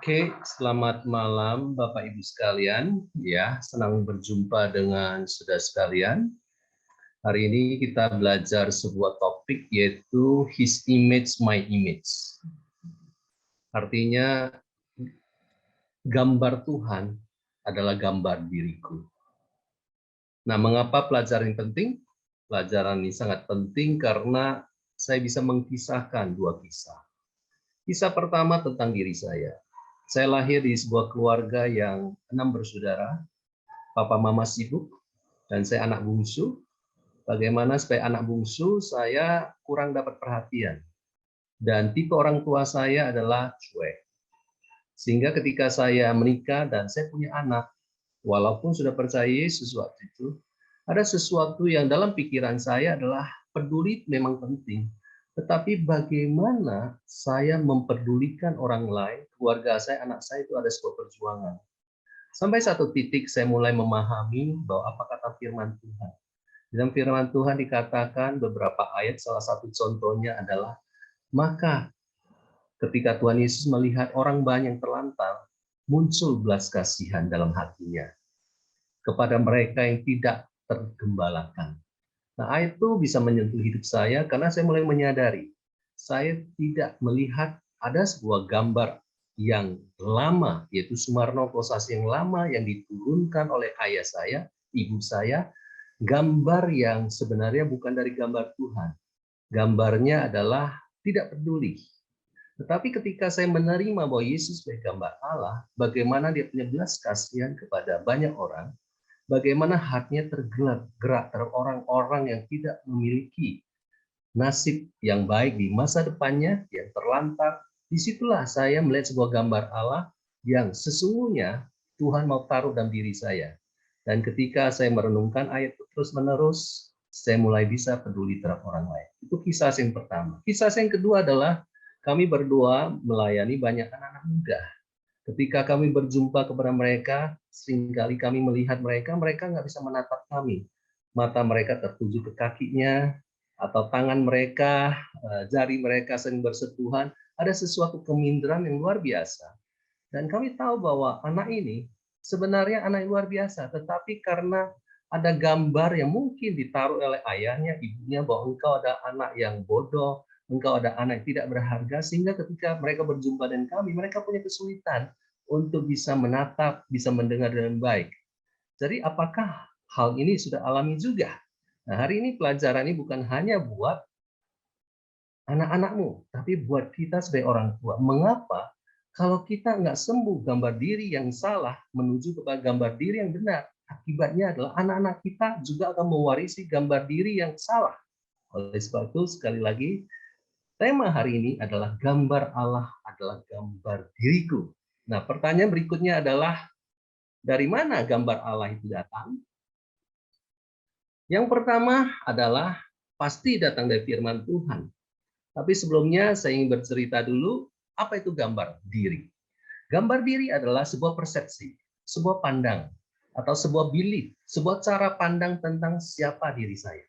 Oke, selamat malam Bapak Ibu sekalian. Ya, senang berjumpa dengan saudara sekalian. Hari ini kita belajar sebuah topik yaitu His Image, My Image. Artinya gambar Tuhan adalah gambar diriku. Nah, mengapa pelajaran ini penting? Pelajaran ini sangat penting karena saya bisa mengkisahkan dua kisah. Kisah pertama tentang diri saya. Saya lahir di sebuah keluarga yang 6 bersaudara. Papa mama sibuk, dan saya anak bungsu. Bagaimana supaya anak bungsu saya kurang dapat perhatian. Dan tipe orang tua saya adalah cuek. Sehingga ketika saya menikah dan saya punya anak, walaupun sudah percaya Yesus waktu itu, ada sesuatu yang dalam pikiran saya adalah peduli memang penting. Tetapi bagaimana saya memperdulikan orang lain, keluarga saya, anak saya itu ada sebuah perjuangan. Sampai satu titik saya mulai memahami bahwa apa kata firman Tuhan. Dalam firman Tuhan dikatakan beberapa ayat, salah satu contohnya adalah, maka ketika Tuhan Yesus melihat orang banyak yang terlantar, muncul belas kasihan dalam hatinya kepada mereka yang tidak tergembalakan. Nah, ayat itu bisa menyentuh hidup saya karena saya mulai menyadari, saya tidak melihat ada sebuah gambar yang lama, yaitu Sumarno Kosasi yang lama yang diturunkan oleh ayah saya, ibu saya, gambar yang sebenarnya bukan dari gambar Tuhan. Gambarnya adalah tidak peduli. Tetapi ketika saya menerima bahwa Yesus sebagai gambar Allah, bagaimana dia punya belas kasihan kepada banyak orang, bagaimana hatinya tergerak terhadap orang-orang yang tidak memiliki nasib yang baik di masa depannya, yang terlantar. Disitulah saya melihat sebuah gambar Allah yang sesungguhnya Tuhan mau taruh dalam diri saya. Dan ketika saya merenungkan ayat itu terus-menerus, saya mulai bisa peduli terhadap orang lain. Itu kisah yang pertama. Kisah yang kedua adalah kami berdua melayani banyak anak-anak muda. Ketika kami berjumpa kepada mereka, seringkali kami melihat mereka nggak bisa menatap kami. Mata mereka tertuju ke kakinya, atau tangan mereka, jari mereka sering bersentuhan. Ada sesuatu keminderan yang luar biasa. Dan kami tahu bahwa anak ini sebenarnya anak yang luar biasa, tetapi karena ada gambar yang mungkin ditaruh oleh ayahnya, ibunya, bahwa engkau ada anak yang bodoh, engkau ada anak yang tidak berharga, sehingga ketika mereka berjumpa dengan kami, mereka punya kesulitan untuk bisa menatap, bisa mendengar dengan baik. Jadi apakah hal ini sudah alami juga? Nah, hari ini pelajaran ini bukan hanya buat anak-anakmu, tapi buat kita sebagai orang tua. Mengapa? Kalau kita nggak sembuh gambar diri yang salah menuju kepada gambar diri yang benar, akibatnya adalah anak-anak kita juga akan mewarisi gambar diri yang salah. Oleh sebab itu, sekali lagi, tema hari ini adalah gambar Allah adalah gambar diriku. Nah, pertanyaan berikutnya adalah, dari mana gambar Allah itu datang? Yang pertama adalah pasti datang dari firman Tuhan. Tapi sebelumnya saya ingin bercerita dulu, apa itu gambar diri? Gambar diri adalah sebuah persepsi, sebuah pandang, atau sebuah belief, sebuah cara pandang tentang siapa diri saya.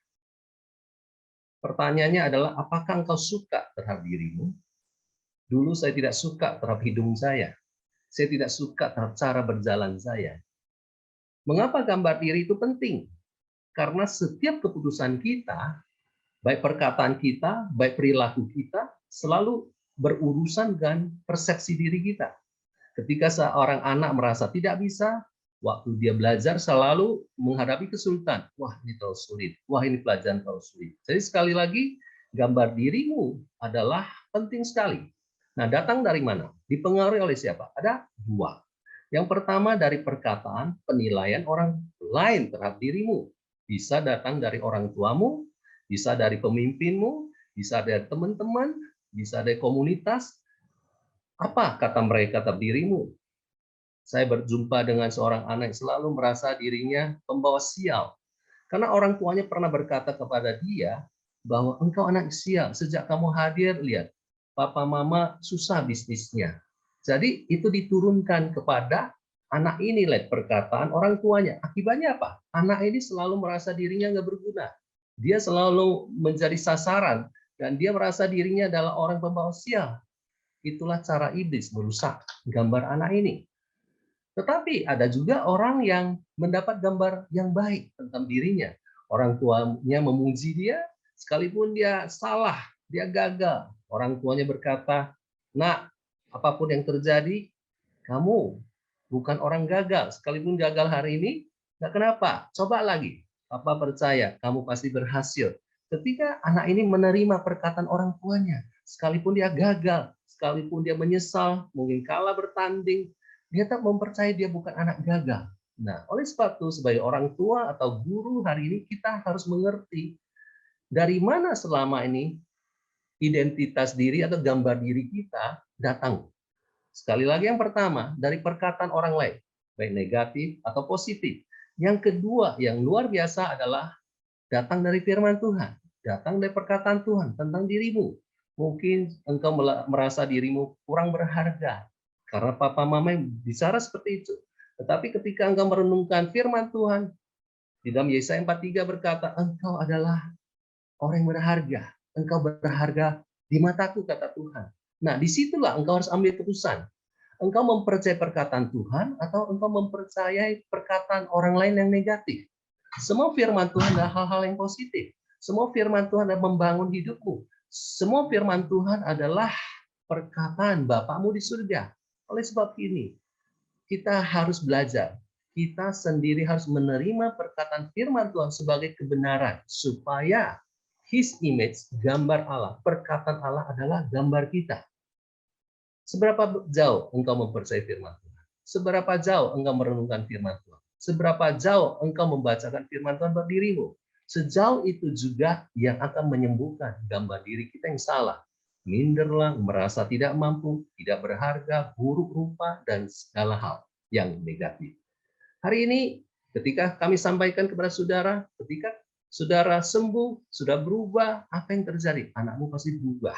Pertanyaannya adalah, apakah engkau suka terhadap dirimu? Dulu saya tidak suka terhadap hidung saya. Saya tidak suka terhadap cara berjalan saya. Mengapa gambar diri itu penting? Karena setiap keputusan kita, baik perkataan kita, baik perilaku kita, selalu berurusan dengan persepsi diri kita. Ketika seorang anak merasa tidak bisa, waktu dia belajar selalu menghadapi kesulitan. Wah, ini terlalu sulit. Wah, ini pelajaran terlalu sulit. Jadi sekali lagi, gambar dirimu adalah penting sekali. Nah, datang dari mana? Dipengaruhi oleh siapa? Ada dua. Yang pertama dari perkataan, penilaian orang lain terhadap dirimu. Bisa datang dari orang tuamu, bisa dari pemimpinmu, bisa dari teman-teman, bisa dari komunitas. Apa kata mereka terhadap dirimu? Saya berjumpa dengan seorang anak yang selalu merasa dirinya pembawa sial. Karena orang tuanya pernah berkata kepada dia bahwa engkau anak sial, sejak kamu hadir, lihat, papa mama susah bisnisnya. Jadi itu diturunkan kepada anak ini, lihat perkataan orang tuanya. Akibatnya apa? Anak ini selalu merasa dirinya nggak berguna. Dia selalu menjadi sasaran, dan dia merasa dirinya adalah orang pembawa sial. Itulah cara iblis merusak. gambar anak ini. Tetapi ada juga orang yang mendapat gambar yang baik tentang dirinya. Orang tuanya memuji dia, sekalipun dia salah, dia gagal. Orang tuanya berkata, "Nak, apapun yang terjadi, kamu bukan orang gagal. Sekalipun gagal hari ini, nggak kenapa. Coba lagi. Papa percaya kamu pasti berhasil." Ketika anak ini menerima perkataan orang tuanya, sekalipun dia gagal, sekalipun dia menyesal, mungkin kalah bertanding, dia tak mempercayai dia bukan anak gagal. Nah, oleh sebab itu sebagai orang tua atau guru hari ini kita harus mengerti dari mana selama ini identitas diri atau gambar diri kita datang. Sekali lagi yang pertama, dari perkataan orang lain, baik negatif atau positif. Yang kedua, yang luar biasa adalah datang dari firman Tuhan, datang dari perkataan Tuhan tentang dirimu. Mungkin engkau merasa dirimu kurang berharga karena papa mama yang bicara seperti itu. Tetapi ketika engkau merenungkan firman Tuhan, di dalam Yesaya 43 berkata, engkau adalah orang yang berharga. Engkau berharga di mataku, kata Tuhan. Nah, disitulah engkau harus ambil keputusan. Engkau mempercayai perkataan Tuhan atau engkau mempercayai perkataan orang lain yang negatif. Semua firman Tuhan adalah hal-hal yang positif. Semua firman Tuhan adalah membangun hidupmu. Semua firman Tuhan adalah perkataan Bapamu di surga. Oleh sebab ini, kita harus belajar. Kita sendiri harus menerima perkataan firman Tuhan sebagai kebenaran. Supaya His image, gambar Allah, perkataan Allah adalah gambar kita. Seberapa jauh engkau mempercayai firman Tuhan? Seberapa jauh engkau merenungkan firman Tuhan? Seberapa jauh engkau membacakan firman Tuhan buat dirimu? Sejauh itu juga yang akan menyembuhkan gambar diri kita yang salah. Minderlah, merasa tidak mampu, tidak berharga, buruk rupa, dan segala hal yang negatif. Hari ini ketika kami sampaikan kepada saudara, ketika saudara sembuh, sudah berubah, apa yang terjadi? Anakmu pasti berubah.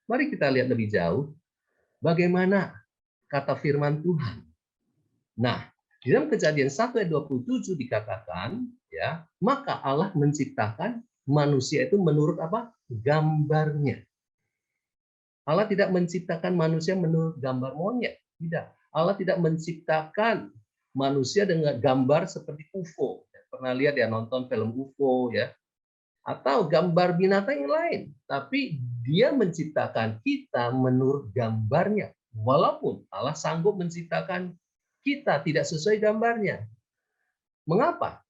Mari kita lihat lebih jauh. Bagaimana kata firman Tuhan? Nah, di dalam Kejadian 1 ayat 27 dikatakan, ya, maka Allah menciptakan manusia itu menurut apa? Gambarnya. Allah tidak menciptakan manusia menurut gambar monyet, tidak. Allah tidak menciptakan manusia dengan gambar seperti UFO. Pernah lihat ya, nonton film UFO ya, atau gambar binatang yang lain. Tapi dia menciptakan kita menurut gambarnya. Walaupun Allah sanggup menciptakan kita tidak sesuai gambarnya. Mengapa?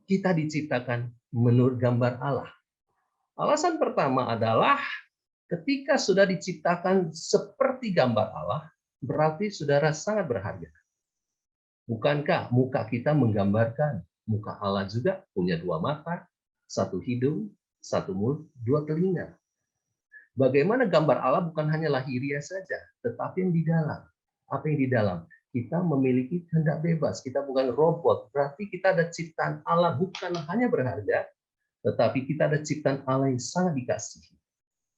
Kita diciptakan menurut gambar Allah. Alasan pertama adalah ketika sudah diciptakan seperti gambar Allah, berarti saudara sangat berharga. Bukankah muka kita menggambarkan muka Allah juga punya dua mata, satu hidung, satu mulut, dua telinga. Bagaimana gambar Allah bukan hanya lahiriah saja, tetapi yang di dalam. Apa yang di dalam? Kita memiliki kehendak bebas. Kita bukan robot. Berarti kita ada ciptaan Allah bukan hanya berharga, tetapi kita ada ciptaan Allah yang sangat dikasihi.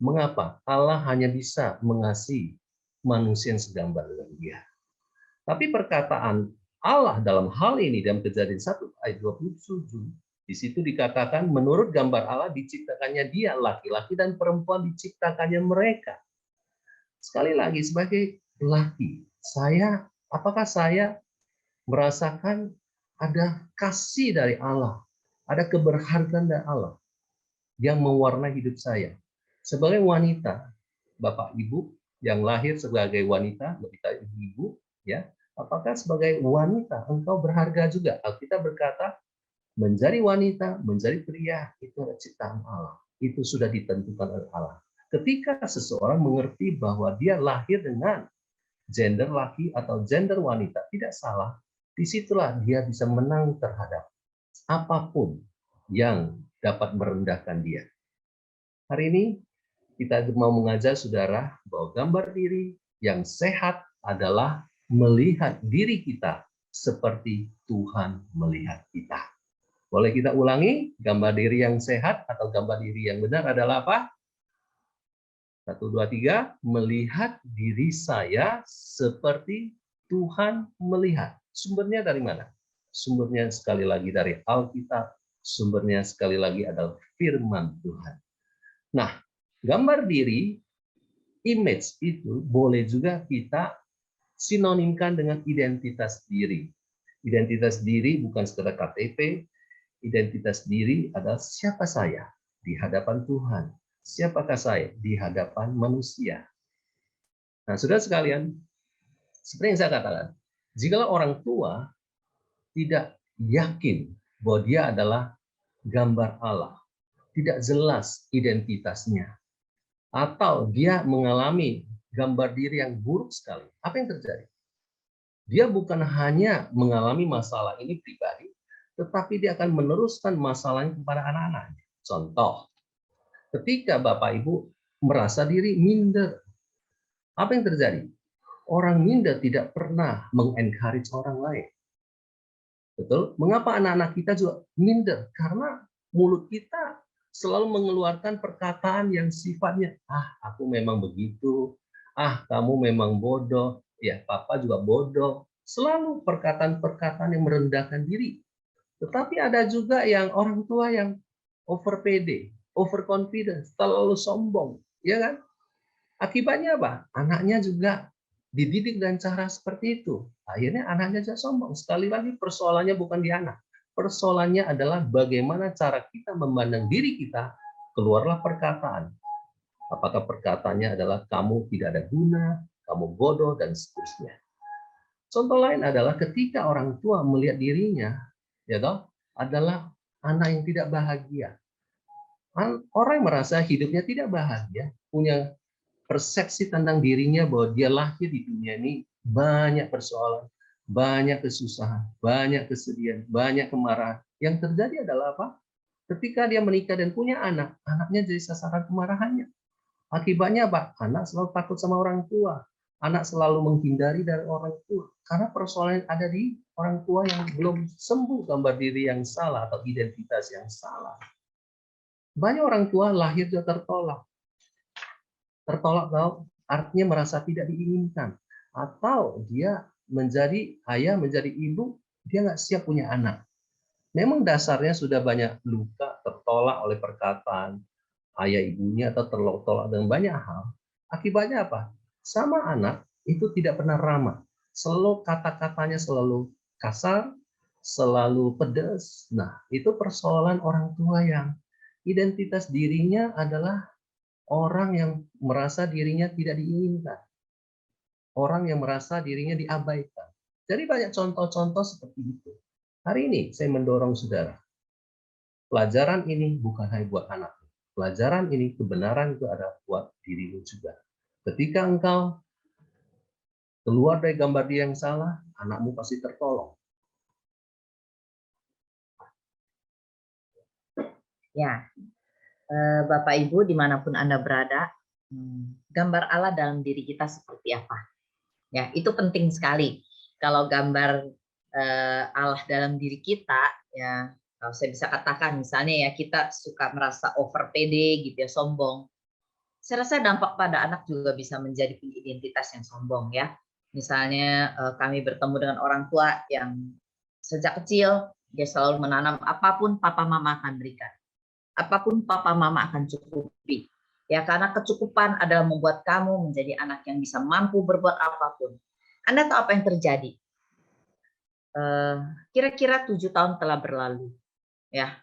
Mengapa? Allah hanya bisa mengasihi manusia yang segambar dengan Dia. Tapi perkataan Allah dalam hal ini dalam Kejadian 1 ayat 27, di situ dikatakan menurut gambar Allah diciptakannya dia, laki-laki dan perempuan diciptakannya mereka. Sekali lagi sebagai laki, apakah saya merasakan ada kasih dari Allah, ada keberhargaan dari Allah yang mewarnai hidup saya. Sebagai wanita, Bapak Ibu yang lahir sebagai wanita, kita ibu, ya, apakah sebagai wanita engkau berharga juga? Alkitab berkata, menjadi wanita, menjadi pria, itu adalah ciptaan Allah. Itu sudah ditentukan oleh Allah. Ketika seseorang mengerti bahwa dia lahir dengan gender laki atau gender wanita, tidak salah, disitulah dia bisa menang terhadap apapun yang dapat merendahkan dia. Hari ini kita mau mengajar saudara bahwa gambar diri yang sehat adalah melihat diri kita seperti Tuhan melihat kita. Boleh kita ulangi, gambar diri yang sehat atau gambar diri yang benar adalah apa? 1, 2, 3, melihat diri saya seperti Tuhan melihat. Sumbernya dari mana? Sumbernya sekali lagi dari Alkitab, sumbernya sekali lagi adalah firman Tuhan. Nah, gambar diri, image itu boleh juga kita sinonimkan dengan identitas diri. Identitas diri bukan sekedar KTP, identitas diri adalah siapa saya di hadapan Tuhan, siapakah saya di hadapan manusia. Nah, saudara sekalian, seperti yang saya katakan, jikalau orang tua tidak yakin bahwa dia adalah gambar Allah, tidak jelas identitasnya, atau dia mengalami gambar diri yang buruk sekali, apa yang terjadi? Dia bukan hanya mengalami masalah ini pribadi, tetapi dia akan meneruskan masalahnya kepada anak-anaknya. Contoh, ketika Bapak Ibu merasa diri minder, apa yang terjadi? Orang minder tidak pernah mengencourage orang lain. Betul? Mengapa anak-anak kita juga minder? Karena mulut kita selalu mengeluarkan perkataan yang sifatnya, aku memang begitu, kamu memang bodoh, ya papa juga bodoh. Selalu perkataan-perkataan yang merendahkan diri. Tetapi ada juga yang orang tua yang over pede, over confidence, terlalu sombong, ya kan? Akibatnya apa? Anaknya juga dididik dengan cara seperti itu. Akhirnya anaknya juga sombong. Sekali lagi persoalannya bukan di anak. Persoalannya adalah bagaimana cara kita memandang diri kita, keluarlah perkataan. Apakah perkataannya adalah kamu tidak ada guna, kamu bodoh, dan seterusnya. Contoh lain adalah ketika orang tua melihat dirinya, ya toh, adalah anak yang tidak bahagia. Orang yang merasa hidupnya tidak bahagia, punya persepsi tentang dirinya bahwa dia lahir di dunia ini banyak persoalan, banyak kesusahan, banyak kesedihan, banyak kemarahan. Yang terjadi adalah apa? Ketika dia menikah dan punya anak, anaknya jadi sasaran kemarahannya. Akibatnya apa? Anak selalu takut sama orang tua. Anak selalu menghindari dari orang tua. Karena persoalan ada di orang tua yang belum sembuh gambar diri yang salah atau identitas yang salah. Banyak orang tua lahir juga tertolak. Tertolak artinya merasa tidak diinginkan. Atau dia menjadi ayah, menjadi ibu, dia nggak siap punya anak. Memang dasarnya sudah banyak luka, tertolak oleh perkataan ayah ibunya atau tertolak dengan banyak hal. Akibatnya apa? Sama anak itu tidak pernah ramah. Selalu kata-katanya selalu kasar, selalu pedas. Nah, itu persoalan orang tua yang identitas dirinya adalah orang yang merasa dirinya tidak diinginkan. Orang yang merasa dirinya diabaikan. Jadi banyak contoh-contoh seperti itu. Hari ini saya mendorong saudara. Pelajaran ini bukan hanya buat anak. Pelajaran ini kebenaran itu ada buat dirimu juga. Ketika engkau keluar dari gambar dia yang salah, anakmu pasti tertolong. Ya, Bapak Ibu dimanapun Anda berada, gambar Allah dalam diri kita seperti apa? Ya, itu penting sekali. Kalau gambar Allah dalam diri kita, ya, kalau saya bisa katakan misalnya ya kita suka merasa over pede gitu ya, sombong. Saya rasa dampak pada anak juga bisa menjadi identitas yang sombong ya. Misalnya kami bertemu dengan orang tua yang sejak kecil dia selalu menanam apapun papa mama akan berikan. Apapun papa mama akan cukupi. Ya, karena kecukupan adalah membuat kamu menjadi anak yang bisa mampu berbuat apapun. Anda tahu apa yang terjadi? Kira-kira 7 tahun telah berlalu. Ya,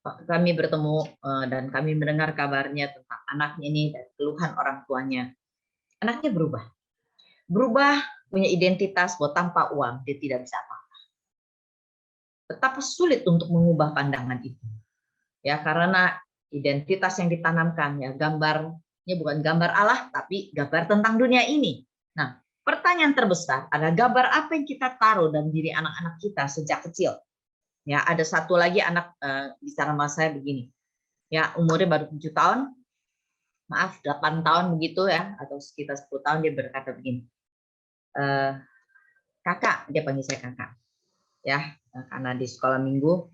waktu kami bertemu dan kami mendengar kabarnya tentang anaknya ini dan keluhan orang tuanya. Anaknya berubah. Berubah, punya identitas bahwa tanpa uang dia tidak bisa apa-apa. Betapa sulit untuk mengubah pandangan itu. Ya, karena identitas yang ditanamkan ya, gambarnya bukan gambar Allah tapi gambar tentang dunia ini. Nah, pertanyaan terbesar adalah gambar apa yang kita taruh dalam diri anak-anak kita sejak kecil. Ya, ada satu lagi anak bicara sama saya begini. Ya, umurnya baru 7 tahun. Maaf, 8 tahun begitu ya, atau sekitar 10 tahun dia berkata begini. Kakak, dia panggil saya kakak. Ya, karena di sekolah minggu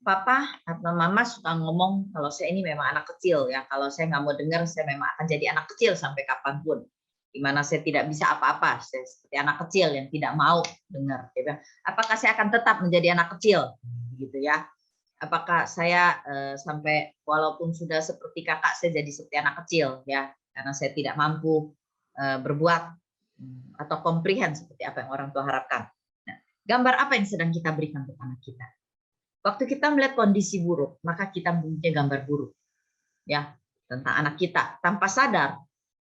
Papa atau Mama suka ngomong kalau saya ini memang anak kecil ya. Kalau saya nggak mau dengar, saya memang akan jadi anak kecil sampai kapanpun. Di mana saya tidak bisa apa-apa, saya seperti anak kecil yang tidak mau dengar. Dia bilang, apakah saya akan tetap menjadi anak kecil, gitu ya? Apakah saya sampai walaupun sudah seperti kakak, saya jadi seperti anak kecil ya? Karena saya tidak mampu berbuat. atau comprehend seperti apa yang orang tua harapkan. Nah, gambar apa yang sedang kita berikan untuk anak kita? Waktu kita melihat kondisi buruk, maka kita mempunyai gambar buruk ya tentang anak kita. Tanpa sadar,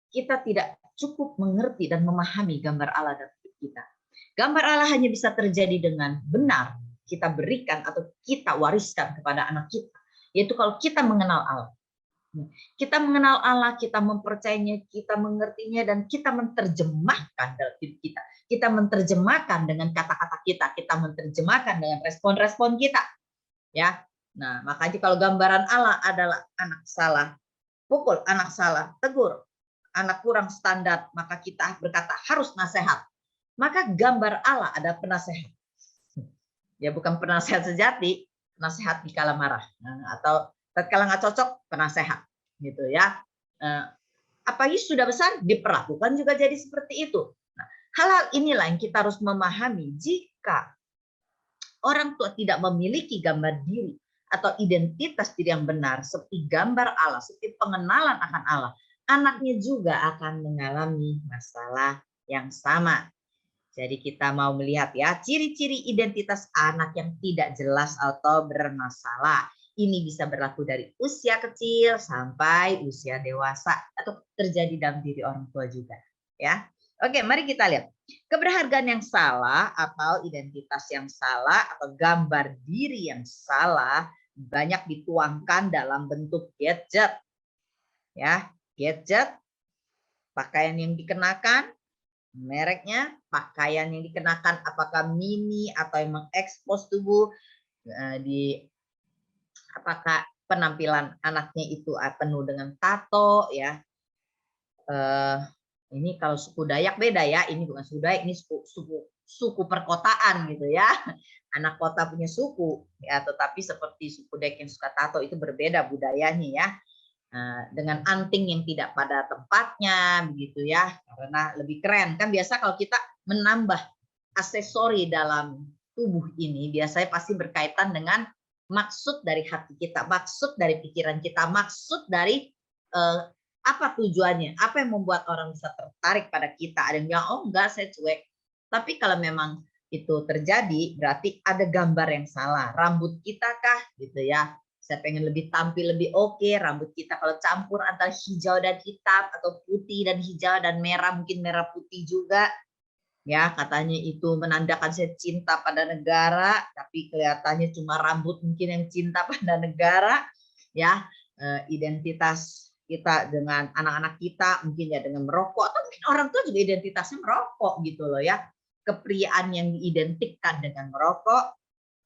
kita tidak cukup mengerti dan memahami gambar Allah dalam hidup kita. Gambar Allah hanya bisa terjadi dengan benar kita berikan atau kita wariskan kepada anak kita, yaitu kalau kita mengenal Allah. Kita mengenal Allah, kita mempercayainya, kita mengertinya, dan kita menerjemahkan dalam hidup kita. Kita menerjemahkan dengan kata-kata kita, kita menerjemahkan dengan respon-respon kita. Ya, nah makanya kalau gambaran Allah adalah anak salah, pukul, anak salah, tegur, anak kurang standar, maka kita berkata harus nasihat. Maka gambar Allah ada penasehat. Ya bukan penasehat sejati, penasehat di kala marah, atau tatkala nggak cocok, penasehat, gitu ya. Apalagi sudah besar, diperlakukan juga jadi seperti itu. Nah, hal-hal inilah yang kita harus memahami. Jika orang tua tidak memiliki gambar diri atau identitas diri yang benar, seperti gambar Allah, seperti pengenalan akan Allah, anaknya juga akan mengalami masalah yang sama. Jadi kita mau melihat ya, ciri-ciri identitas anak yang tidak jelas atau bermasalah. Ini bisa berlaku dari usia kecil sampai usia dewasa atau terjadi dalam diri orang tua juga. Ya, oke, mari kita lihat. Keberhargaan yang salah atau identitas yang salah atau gambar diri yang salah banyak dituangkan dalam bentuk gadget. Ya, gadget, pakaian yang dikenakan, mereknya, pakaian yang dikenakan, apakah mini atau yang mengekspos tubuh, di apakah penampilan anaknya itu penuh dengan tato ya. Ini kalau suku Dayak beda ya, ini bukan suku Dayak, ini suku perkotaan gitu ya. Anak kota punya suku ya, tetapi seperti suku Dayak yang suka tato itu berbeda budayanya ya. Dengan anting yang tidak pada tempatnya begitu ya, karena lebih keren kan. Biasa kalau kita menambah aksesori dalam tubuh ini biasanya pasti berkaitan dengan maksud dari hati kita, maksud dari pikiran kita, maksud dari apa tujuannya, apa yang membuat orang bisa tertarik pada kita. Ada yang bilang oh enggak, saya cuek. Tapi kalau memang itu terjadi berarti ada gambar yang salah. Rambut kita kah gitu ya, saya pengen lebih tampil lebih oke, rambut kita kalau campur antara hijau dan hitam atau putih dan hijau dan merah, mungkin merah putih juga. Ya, katanya itu menandakan saya cinta pada negara, tapi kelihatannya cuma rambut mungkin yang cinta pada negara. Ya, identitas kita dengan anak-anak kita mungkin ya dengan merokok, atau mungkin orang tua juga identitasnya merokok gitu loh ya. Kepriaan yang diidentikan dengan merokok.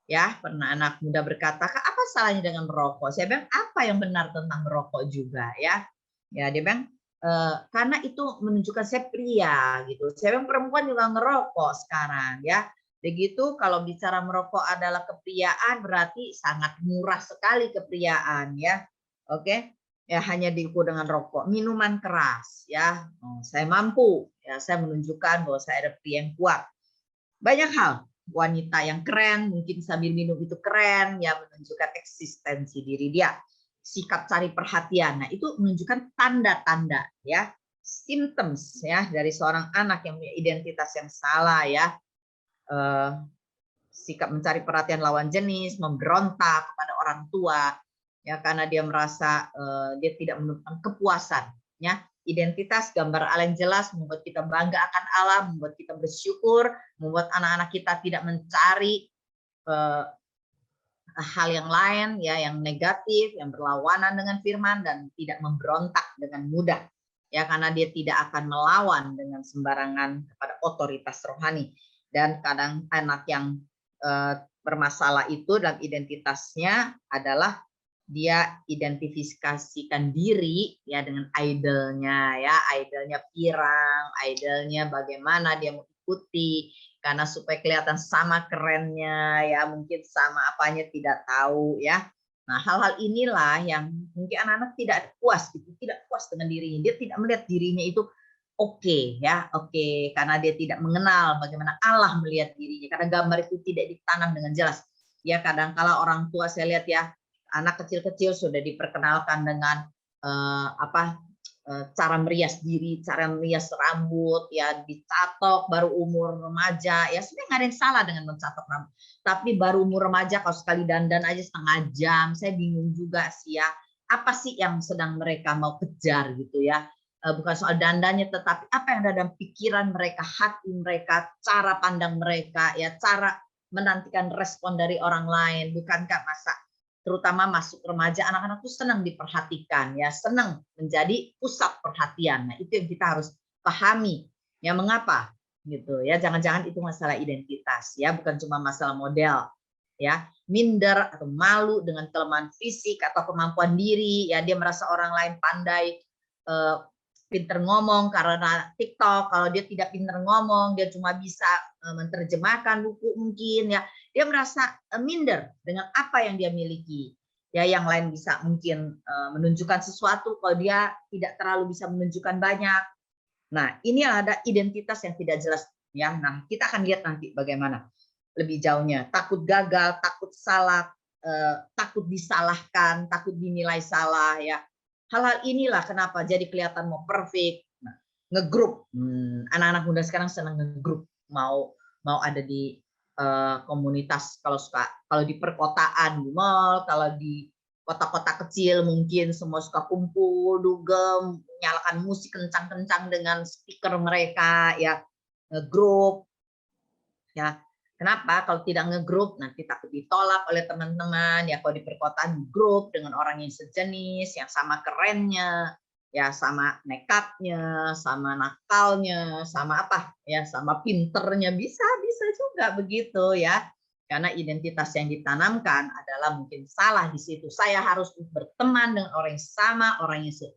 Ya, pernah anak muda berkata, apa salahnya dengan merokok? Saya bilang, apa yang benar tentang merokok juga ya? Ya, dia bilang, karena itu menunjukkan saya pria gitu. Saya bilang perempuan juga ngerokok sekarang ya. Begitu kalau bicara merokok adalah kepriaan, berarti sangat murah sekali kepriaan ya. Oke, ya hanya diukur dengan rokok, minuman keras ya. Saya mampu ya, saya menunjukkan bahwa saya ada pria yang kuat. Banyak hal. Wanita yang keren, mungkin sambil minum itu keren, ya menunjukkan eksistensi diri dia. Sikap cari perhatian, nah itu menunjukkan tanda-tanda ya, symptoms ya dari seorang anak yang punya identitas yang salah ya. Sikap mencari perhatian lawan jenis, memberontak kepada orang tua ya karena dia merasa dia tidak menemukan kepuasan ya. Identitas gambar Allah yang jelas membuat kita bangga akan Allah, membuat kita bersyukur, membuat anak-anak kita tidak mencari hal yang lain ya, yang negatif, yang berlawanan dengan firman, dan tidak memberontak dengan mudah ya, karena dia tidak akan melawan dengan sembarangan kepada otoritas rohani. Dan kadang anak yang bermasalah itu dalam identitasnya adalah dia identifikasikan diri ya dengan idolnya ya, idolnya pirang, idolnya bagaimana dia mengikuti karena supaya kelihatan sama kerennya ya, mungkin sama apanya tidak tahu ya. Nah, hal-hal inilah yang mungkin anak-anak tidak puas gitu, tidak puas dengan dirinya. Dia tidak melihat dirinya itu oke ya, oke, karena dia tidak mengenal bagaimana Allah melihat dirinya, karena gambar itu tidak ditanam dengan jelas. Ya, kadang-kala orang tua saya lihat ya, anak kecil-kecil sudah diperkenalkan dengan cara merias diri, cara merias rambut, ya dicatok baru umur remaja, ya sebenarnya nggak ada yang salah dengan mencatok rambut. Tapi baru umur remaja kalau sekali dandan aja setengah jam, saya bingung juga sih ya. Apa sih yang sedang mereka mau kejar gitu ya? Bukan soal dandannya, tetapi apa yang ada dalam pikiran mereka, hati mereka, cara pandang mereka, ya cara menantikan respon dari orang lain. Bukankah masa terutama masuk remaja, anak-anak itu senang diperhatikan, ya senang menjadi pusat perhatian. Nah itu yang kita harus pahami, ya mengapa gitu ya, jangan-jangan itu masalah identitas, ya bukan cuma masalah model, ya minder atau malu dengan kelemahan fisik atau kemampuan diri, ya dia merasa orang lain pandai pinter ngomong karena TikTok, kalau dia tidak pinter ngomong, dia cuma bisa menerjemahkan buku mungkin, ya dia merasa minder dengan apa yang dia miliki. Ya, yang lain bisa mungkin menunjukkan sesuatu, kalau dia tidak terlalu bisa menunjukkan banyak. Nah, ini ada identitas yang tidak jelas, ya. Nah, kita akan lihat nanti bagaimana lebih jauhnya. Takut gagal, takut salah, takut disalahkan, takut dinilai salah, ya. Hal-hal inilah kenapa jadi kelihatan mau perfect. Nah, ngegrup, anak-anak muda sekarang senang ngegrup, mau ada di komunitas, kalau di perkotaan di mall, kalau di kota-kota kecil mungkin semua suka kumpul, dugem, nyalakan musik kencang-kencang dengan speaker mereka, ya ngegrup, ya. Kenapa? Kalau tidak ngegrup nanti takut ditolak oleh teman-teman. Ya kalau di perkotaan grup dengan orang yang sejenis, yang sama kerennya, ya sama nekatnya, sama nakalnya, sama apa? Ya sama pinternya, bisa juga begitu ya. Karena identitas yang ditanamkan adalah mungkin salah di situ. Saya harus berteman dengan orang yang sama, orang yang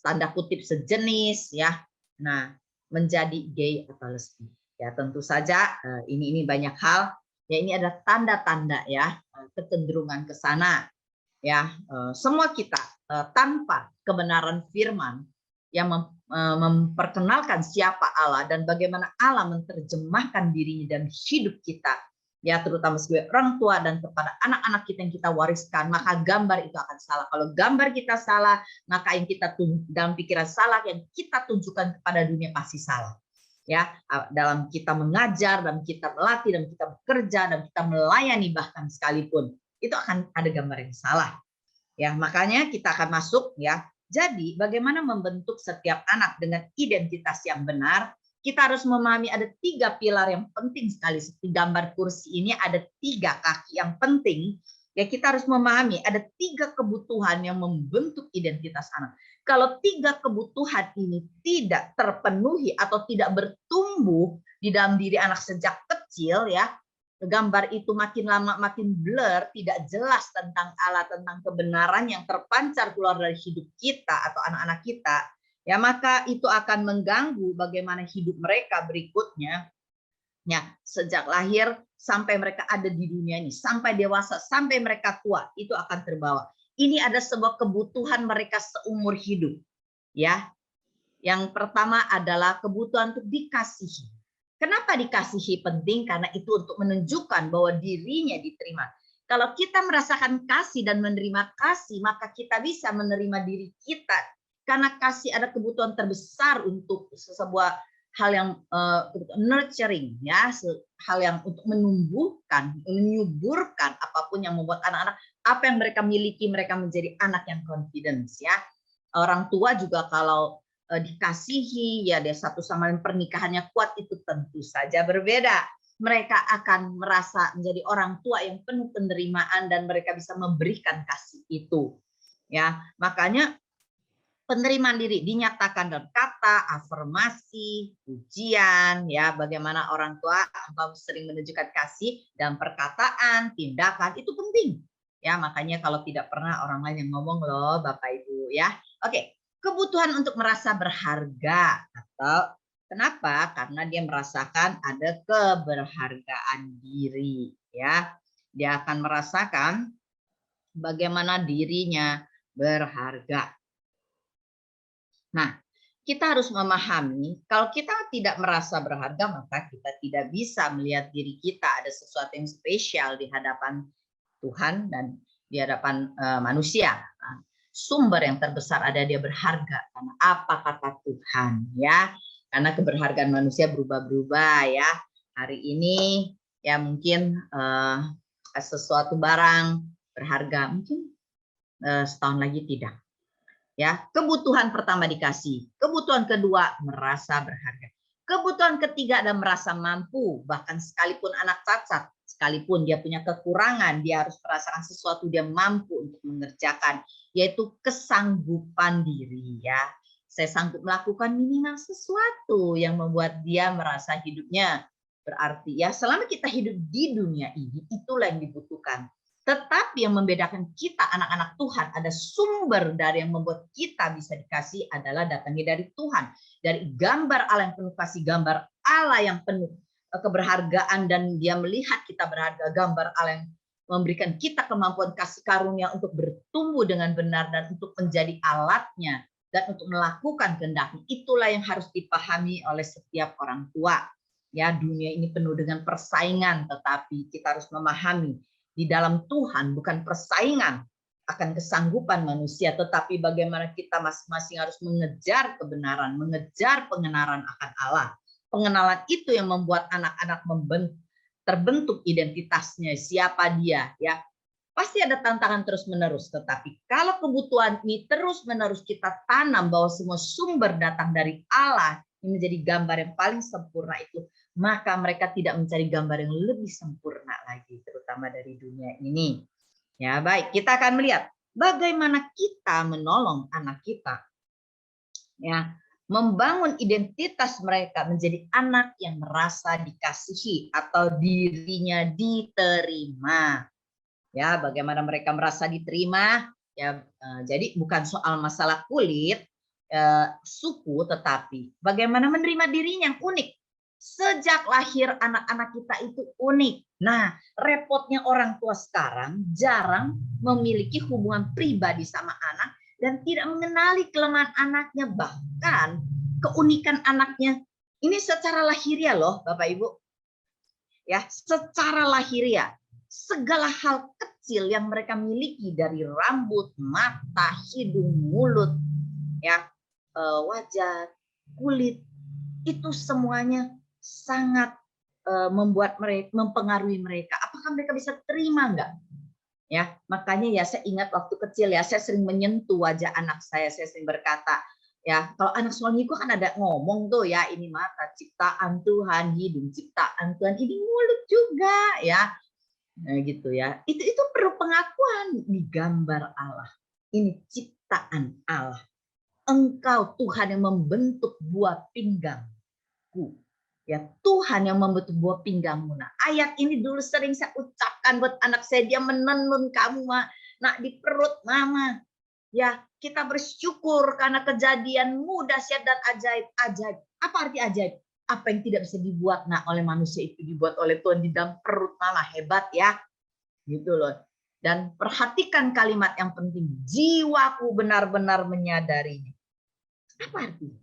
tanda kutip sejenis, ya. Nah, menjadi gay atau lesbi. Ya tentu saja ini banyak hal, ya ini ada tanda-tanda ya kecenderungan ke sana, ya semua kita tanpa kebenaran firman yang memperkenalkan siapa Allah dan bagaimana Allah menerjemahkan dirinya dalam hidup kita, ya terutama sebagai orang tua dan kepada anak-anak kita yang kita wariskan, maka gambar itu akan salah. Kalau gambar kita salah, maka yang kita dalam pikiran salah, yang kita tunjukkan kepada dunia pasti salah. Ya, dalam kita mengajar, dalam kita melatih, dalam kita bekerja, dalam kita melayani bahkan sekalipun, itu akan ada gambar yang salah. Ya, makanya kita akan masuk, ya. Jadi, bagaimana membentuk setiap anak dengan identitas yang benar? Kita harus memahami ada 3 pilar yang penting sekali. Seperti gambar kursi ini ada 3 kaki yang penting. Ya, kita harus memahami ada 3 kebutuhan yang membentuk identitas anak. Kalau 3 kebutuhan ini tidak terpenuhi atau tidak bertumbuh di dalam diri anak sejak kecil, ya, gambar itu makin lama makin blur, tidak jelas tentang Allah, tentang kebenaran yang terpancar keluar dari hidup kita atau anak-anak kita, ya maka itu akan mengganggu bagaimana hidup mereka berikutnya, ya sejak lahir sampai mereka ada di dunia ini, sampai dewasa, sampai mereka tua, itu akan terbawa. Ini ada sebuah kebutuhan mereka seumur hidup, ya. Yang pertama adalah kebutuhan untuk dikasihi. Kenapa dikasihi penting? Karena itu untuk menunjukkan bahwa dirinya diterima. Kalau kita merasakan kasih dan menerima kasih, maka kita bisa menerima diri kita. Karena kasih ada kebutuhan terbesar untuk sebuah hal yang nurturing, ya, hal yang untuk menumbuhkan, menyuburkan apapun yang membuat anak-anak apa yang mereka miliki, mereka menjadi anak yang confidence, ya. Orang tua juga kalau dikasihi, ya dia satu sama lain pernikahannya kuat, itu tentu saja berbeda. Mereka akan merasa menjadi orang tua yang penuh penerimaan dan mereka bisa memberikan kasih itu. Ya, makanya penerimaan diri dinyatakan dalam kata, afirmasi, pujian, ya bagaimana orang tua sering menunjukkan kasih dalam perkataan, tindakan, itu penting. Ya, makanya kalau tidak pernah orang lain yang ngomong loh, Bapak Ibu, ya. Oke, kebutuhan untuk merasa berharga atau kenapa? Karena dia merasakan ada keberhargaan diri, ya. Dia akan merasakan bagaimana dirinya berharga. Nah, kita harus memahami kalau kita tidak merasa berharga, maka kita tidak bisa melihat diri kita ada sesuatu yang spesial di hadapan Tuhan dan di hadapan manusia. Nah, Sumber yang terbesar ada dia berharga. Karena apa kata Tuhan ya? Karena keberhargaan manusia berubah-berubah ya. Hari ini ya mungkin sesuatu barang berharga, mungkin setahun lagi tidak. Ya, kebutuhan pertama dikasih, kebutuhan kedua merasa berharga, kebutuhan ketiga dan merasa mampu. Bahkan sekalipun anak cacat, sekalipun dia punya kekurangan, dia harus merasakan sesuatu dia mampu untuk mengerjakan, yaitu kesanggupan diri ya. Saya sanggup melakukan minimal sesuatu yang membuat dia merasa hidupnya berarti ya. Selama kita hidup di dunia ini, itulah yang dibutuhkan. Tetapi yang membedakan kita anak-anak Tuhan, ada sumber dari yang membuat kita bisa dikasih adalah datangnya dari Tuhan. Dari gambar Allah yang penuh kasih, gambar Allah yang penuh keberhargaan, dan dia melihat kita berharga, gambar Allah yang memberikan kita kemampuan kasih karunia untuk bertumbuh dengan benar dan untuk menjadi alatnya dan untuk melakukan kehendaknya. Itulah yang harus dipahami oleh setiap orang tua. Ya, dunia ini penuh dengan persaingan, tetapi kita harus memahami di dalam Tuhan bukan persaingan akan kesanggupan manusia, tetapi bagaimana kita masing-masing harus mengejar kebenaran, mengejar pengenalan akan Allah. Pengenalan itu yang membuat anak-anak terbentuk identitasnya, siapa dia ya. Pasti ada tantangan terus-menerus, tetapi kalau kebutuhan ini terus-menerus kita tanam bahwa semua sumber datang dari Allah, ini menjadi gambar yang paling sempurna itu, maka mereka tidak mencari gambar yang lebih sempurna lagi, terutama dari dunia ini. Ya, baik, kita akan melihat bagaimana kita menolong anak kita. Ya, membangun identitas mereka menjadi anak yang merasa dikasihi atau dirinya diterima. Ya, bagaimana mereka merasa diterima? Ya, jadi bukan soal masalah kulit, suku, tetapi bagaimana menerima dirinya yang unik. Sejak lahir anak-anak kita itu unik. Nah, repotnya orang tua sekarang jarang memiliki hubungan pribadi sama anak dan tidak mengenali kelemahan anaknya, bahkan keunikan anaknya. Ini secara lahiriah loh, Bapak Ibu. Ya, secara lahiriah. Segala hal kecil yang mereka miliki, dari rambut, mata, hidung, mulut, ya, wajah, kulit, itu semuanya sangat membuat mereka, mempengaruhi mereka. Apakah mereka bisa terima enggak? Ya, makanya ya saya ingat waktu kecil ya, saya sering menyentuh wajah anak saya sering berkata, ya kalau anak suamiku kan ada ngomong tuh ya, ini mata ciptaan Tuhan, hidung ciptaan Tuhan, ini mulut juga ya. Nah, gitu ya. Itu perlu pengakuan, di gambar Allah. Ini ciptaan Allah. Engkau Tuhan yang membentuk buah pinggangku. Ya, Tuhan yang membentuk buah pinggangmu. Nah, ayat ini dulu sering saya ucapkan buat anak saya, dia menenun kamu, nak, di perut mama. Ya, kita bersyukur karena kejadianmu dahsyat dan ajaib. Apa arti ajaib? Apa yang tidak bisa dibuat oleh manusia itu dibuat oleh Tuhan di dalam perut mama. Hebat ya. Gitu loh. Dan perhatikan kalimat yang penting, jiwaku benar-benar menyadarinya. Apa artinya?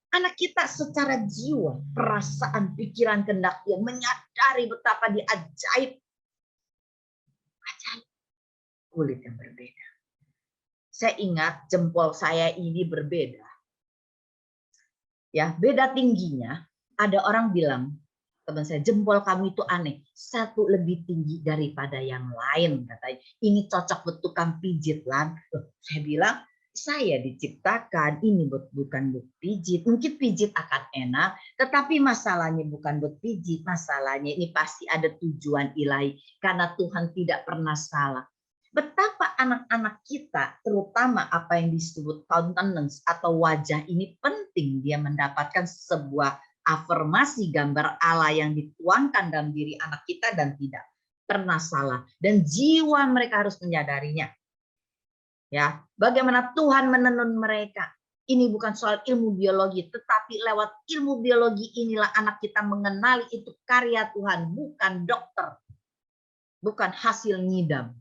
Anak kita secara jiwa, perasaan, pikiran, kehendak dia menyadari betapa dia ajaib. Ajaib. Kulit yang berbeda. Saya ingat jempol saya ini berbeda. Ya, beda tingginya. Ada orang bilang, teman saya, jempol kamu itu aneh, satu lebih tinggi daripada yang lain, katanya. Ini cocok buat tukang pijit, Lan. Saya bilang, saya diciptakan ini bukan buat pijit. Mungkin pijit akan enak, tetapi masalahnya bukan buat pijit. Masalahnya ini pasti ada tujuan ilahi, karena Tuhan tidak pernah salah. Betapa anak-anak kita, terutama apa yang disebut countenance atau wajah ini penting, dia mendapatkan sebuah afirmasi gambar Allah yang dituangkan dalam diri anak kita dan tidak pernah salah, dan jiwa mereka harus menyadarinya. Ya, bagaimana Tuhan menenun mereka. Ini bukan soal ilmu biologi, tetapi lewat ilmu biologi inilah anak kita mengenali itu karya Tuhan, bukan dokter, bukan hasil ngidam.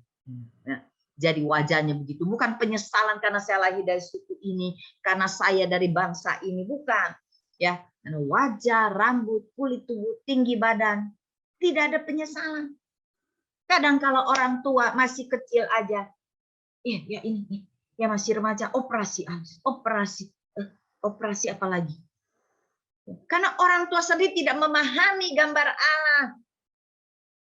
Ya, jadi wajahnya begitu, bukan penyesalan karena saya lahir dari suku ini, karena saya dari bangsa ini, bukan. Ya, wajah, rambut, kulit tubuh, tinggi badan, tidak ada penyesalan. Kadang kalau orang tua masih kecil aja, ya ini Ya masih remaja, operasi, operasi, operasi apa lagi? Karena orang tua sendiri tidak memahami gambar Allah.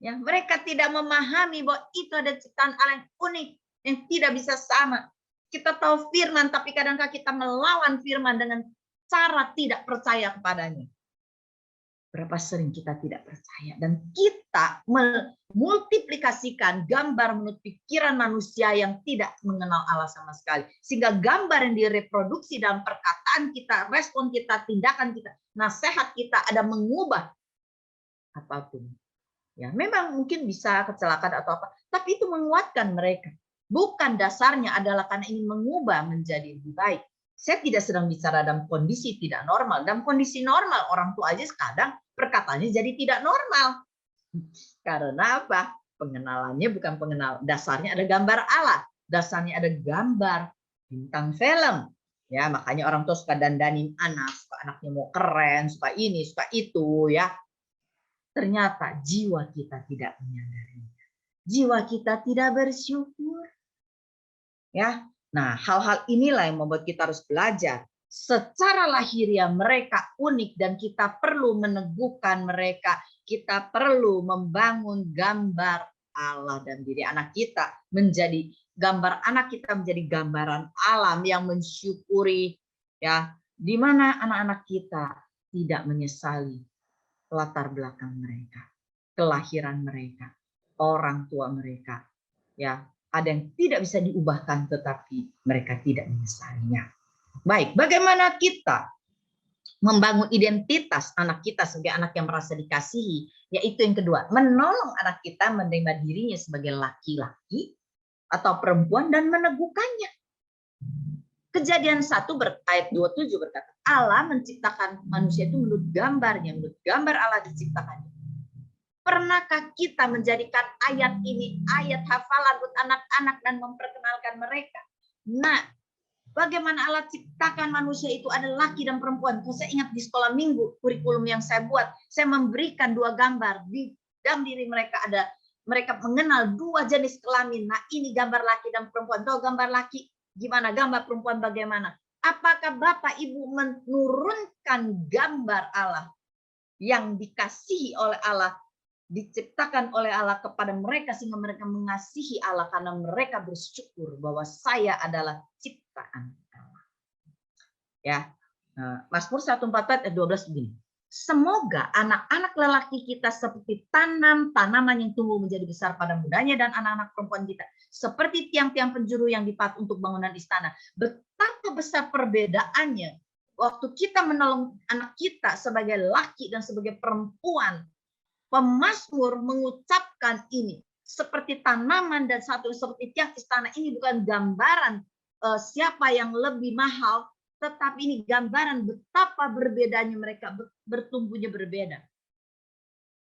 Ya, mereka tidak memahami bahwa itu ada ciptaan Allah yang unik, yang tidak bisa sama. Kita tahu firman, tapi kadang-kadang kita melawan firman dengan cara tidak percaya kepadanya. Berapa sering kita tidak percaya dan kita memultiplikasikan gambar menurut pikiran manusia yang tidak mengenal Allah sama sekali. Sehingga gambar yang direproduksi dalam perkataan kita, respon kita, tindakan kita, nasihat kita ada mengubah apapun. Ya, memang mungkin bisa kecelakaan atau apa, tapi itu menguatkan mereka. Bukan dasarnya adalah karena ingin mengubah menjadi lebih baik. Saya tidak sedang bicara dalam kondisi tidak normal. Dalam kondisi normal, orang tua aja kadang perkataannya jadi tidak normal. Karena apa? Pengenalannya bukan pengenal. Dasarnya ada gambar Allah. Dasarnya ada gambar bintang film. Ya, makanya orang tua suka dandanin anak, suka anaknya mau keren, suka ini, suka itu, ya. Ternyata jiwa kita tidak menyadarinya. Jiwa kita tidak bersyukur. Ya. Nah, hal-hal inilah yang membuat kita harus belajar. Secara lahiriah mereka unik dan kita perlu meneguhkan mereka. Kita perlu membangun gambar Allah dan diri anak kita menjadi gambar anak kita menjadi gambaran alam yang mensyukuri, ya, di mana anak-anak kita tidak menyesali latar belakang mereka, kelahiran mereka, orang tua mereka, ya. Ada yang tidak bisa diubahkan, tetapi mereka tidak menyesalinya. Baik, bagaimana kita membangun identitas anak kita sebagai anak yang merasa dikasihi? Yaitu yang kedua, menolong anak kita menerima dirinya sebagai laki-laki atau perempuan dan meneguhkannya. Kejadian 1 ayat 27 berkata, Allah menciptakan manusia itu menurut gambarnya, menurut gambar Allah diciptakannya. Pernahkah kita menjadikan ayat ini ayat hafalan buat anak-anak dan memperkenalkan mereka? Nah, bagaimana Allah ciptakan manusia itu ada laki dan perempuan. Saya ingat di sekolah minggu, kurikulum yang saya buat, saya memberikan 2 gambar. Di dalam diri mereka ada, mereka mengenal 2 jenis kelamin. Nah, ini gambar laki dan perempuan. Tahu gambar laki gimana, gambar perempuan bagaimana? Apakah Bapak Ibu menurunkan gambar Allah yang dikasihi oleh Allah, diciptakan oleh Allah kepada mereka sehingga mereka mengasihi Allah karena mereka bersyukur bahwa saya adalah ciptaan Allah. Ya, Mazmur 144 ayat 12 begini. Semoga anak-anak lelaki kita seperti tanaman yang tumbuh menjadi besar pada mudanya dan anak-anak perempuan kita seperti tiang-tiang penjuru yang dipahat untuk bangunan istana. Betapa besar perbedaannya waktu kita menolong anak kita sebagai laki dan sebagai perempuan. Pemazmur mengucapkan ini seperti tanaman dan satu seperti tiang istana. Ini bukan gambaran siapa yang lebih mahal, tetapi ini gambaran betapa berbedanya mereka, bertumbuhnya berbeda.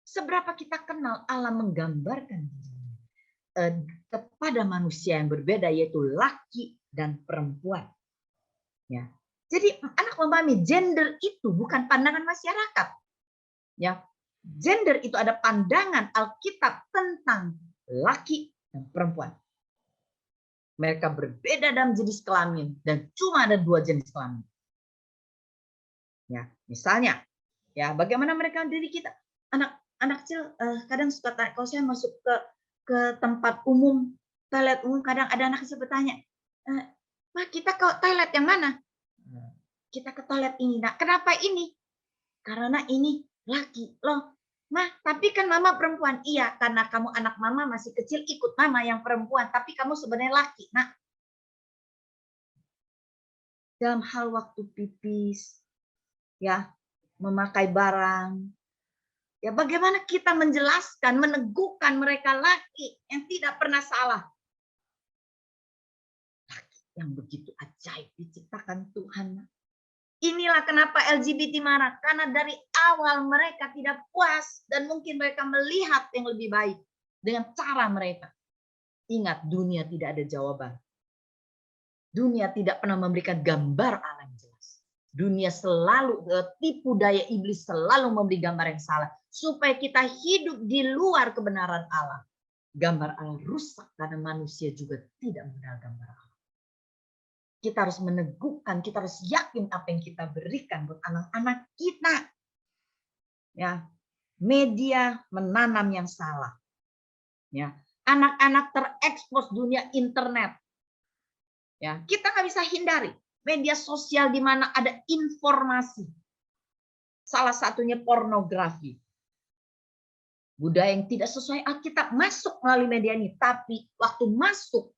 Seberapa kita kenal Allah menggambarkan kepada manusia yang berbeda, yaitu laki dan perempuan. Ya, jadi anak memahami gender itu bukan pandangan masyarakat. Ya, gender itu ada pandangan Alkitab tentang laki dan perempuan. Mereka berbeda dalam jenis kelamin dan cuma ada 2 jenis kelamin. Ya, misalnya, ya bagaimana mereka diri kita? Anak kecil kadang suka tanya, kalau saya masuk ke tempat umum, toilet umum, kadang ada anak kecil bertanya, "Ma, kita ke toilet yang mana?" "Kita ke toilet ini." Nah, kenapa ini? Karena ini laki. Loh, Mah, tapi kan mama perempuan. Iya, karena kamu anak mama masih kecil ikut mama yang perempuan, tapi kamu sebenarnya laki. Nah, dalam hal waktu pipis, ya, memakai barang, ya bagaimana kita menjelaskan, meneguhkan mereka laki yang tidak pernah salah. Laki yang begitu ajaib diciptakan Tuhan. Inilah kenapa LGBT marah, karena dari awal mereka tidak puas dan mungkin mereka melihat yang lebih baik dengan cara mereka. Ingat, dunia tidak ada jawaban. Dunia tidak pernah memberikan gambar Allah yang jelas. Dunia selalu, tipu daya iblis selalu memberi gambar yang salah supaya kita hidup di luar kebenaran Allah. Gambar Allah rusak karena manusia juga tidak mengenal gambar Allah. Kita harus meneguhkan, kita harus yakin apa yang kita berikan buat anak-anak kita. Ya, media menanam yang salah. Ya, anak-anak terekspos dunia internet. Ya, kita nggak bisa hindari media sosial di mana ada informasi. Salah satunya pornografi. Budaya yang tidak sesuai Alkitab masuk melalui media ini, tapi waktu masuk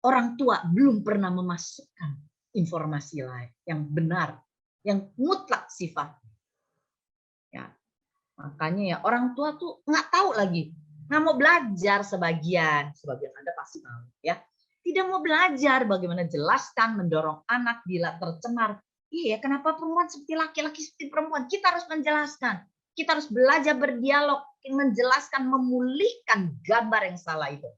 orang tua belum pernah memasukkan informasi lain yang benar, yang mutlak sifatnya. Ya, makanya ya orang tua tuh nggak tahu lagi, nggak mau belajar sebagian Anda pasti mau ya, tidak mau belajar bagaimana jelaskan, mendorong anak bila tercemar. Iya, kenapa perempuan seperti laki-laki seperti perempuan? Kita harus menjelaskan, kita harus belajar berdialog, menjelaskan, memulihkan gambar yang salah itu.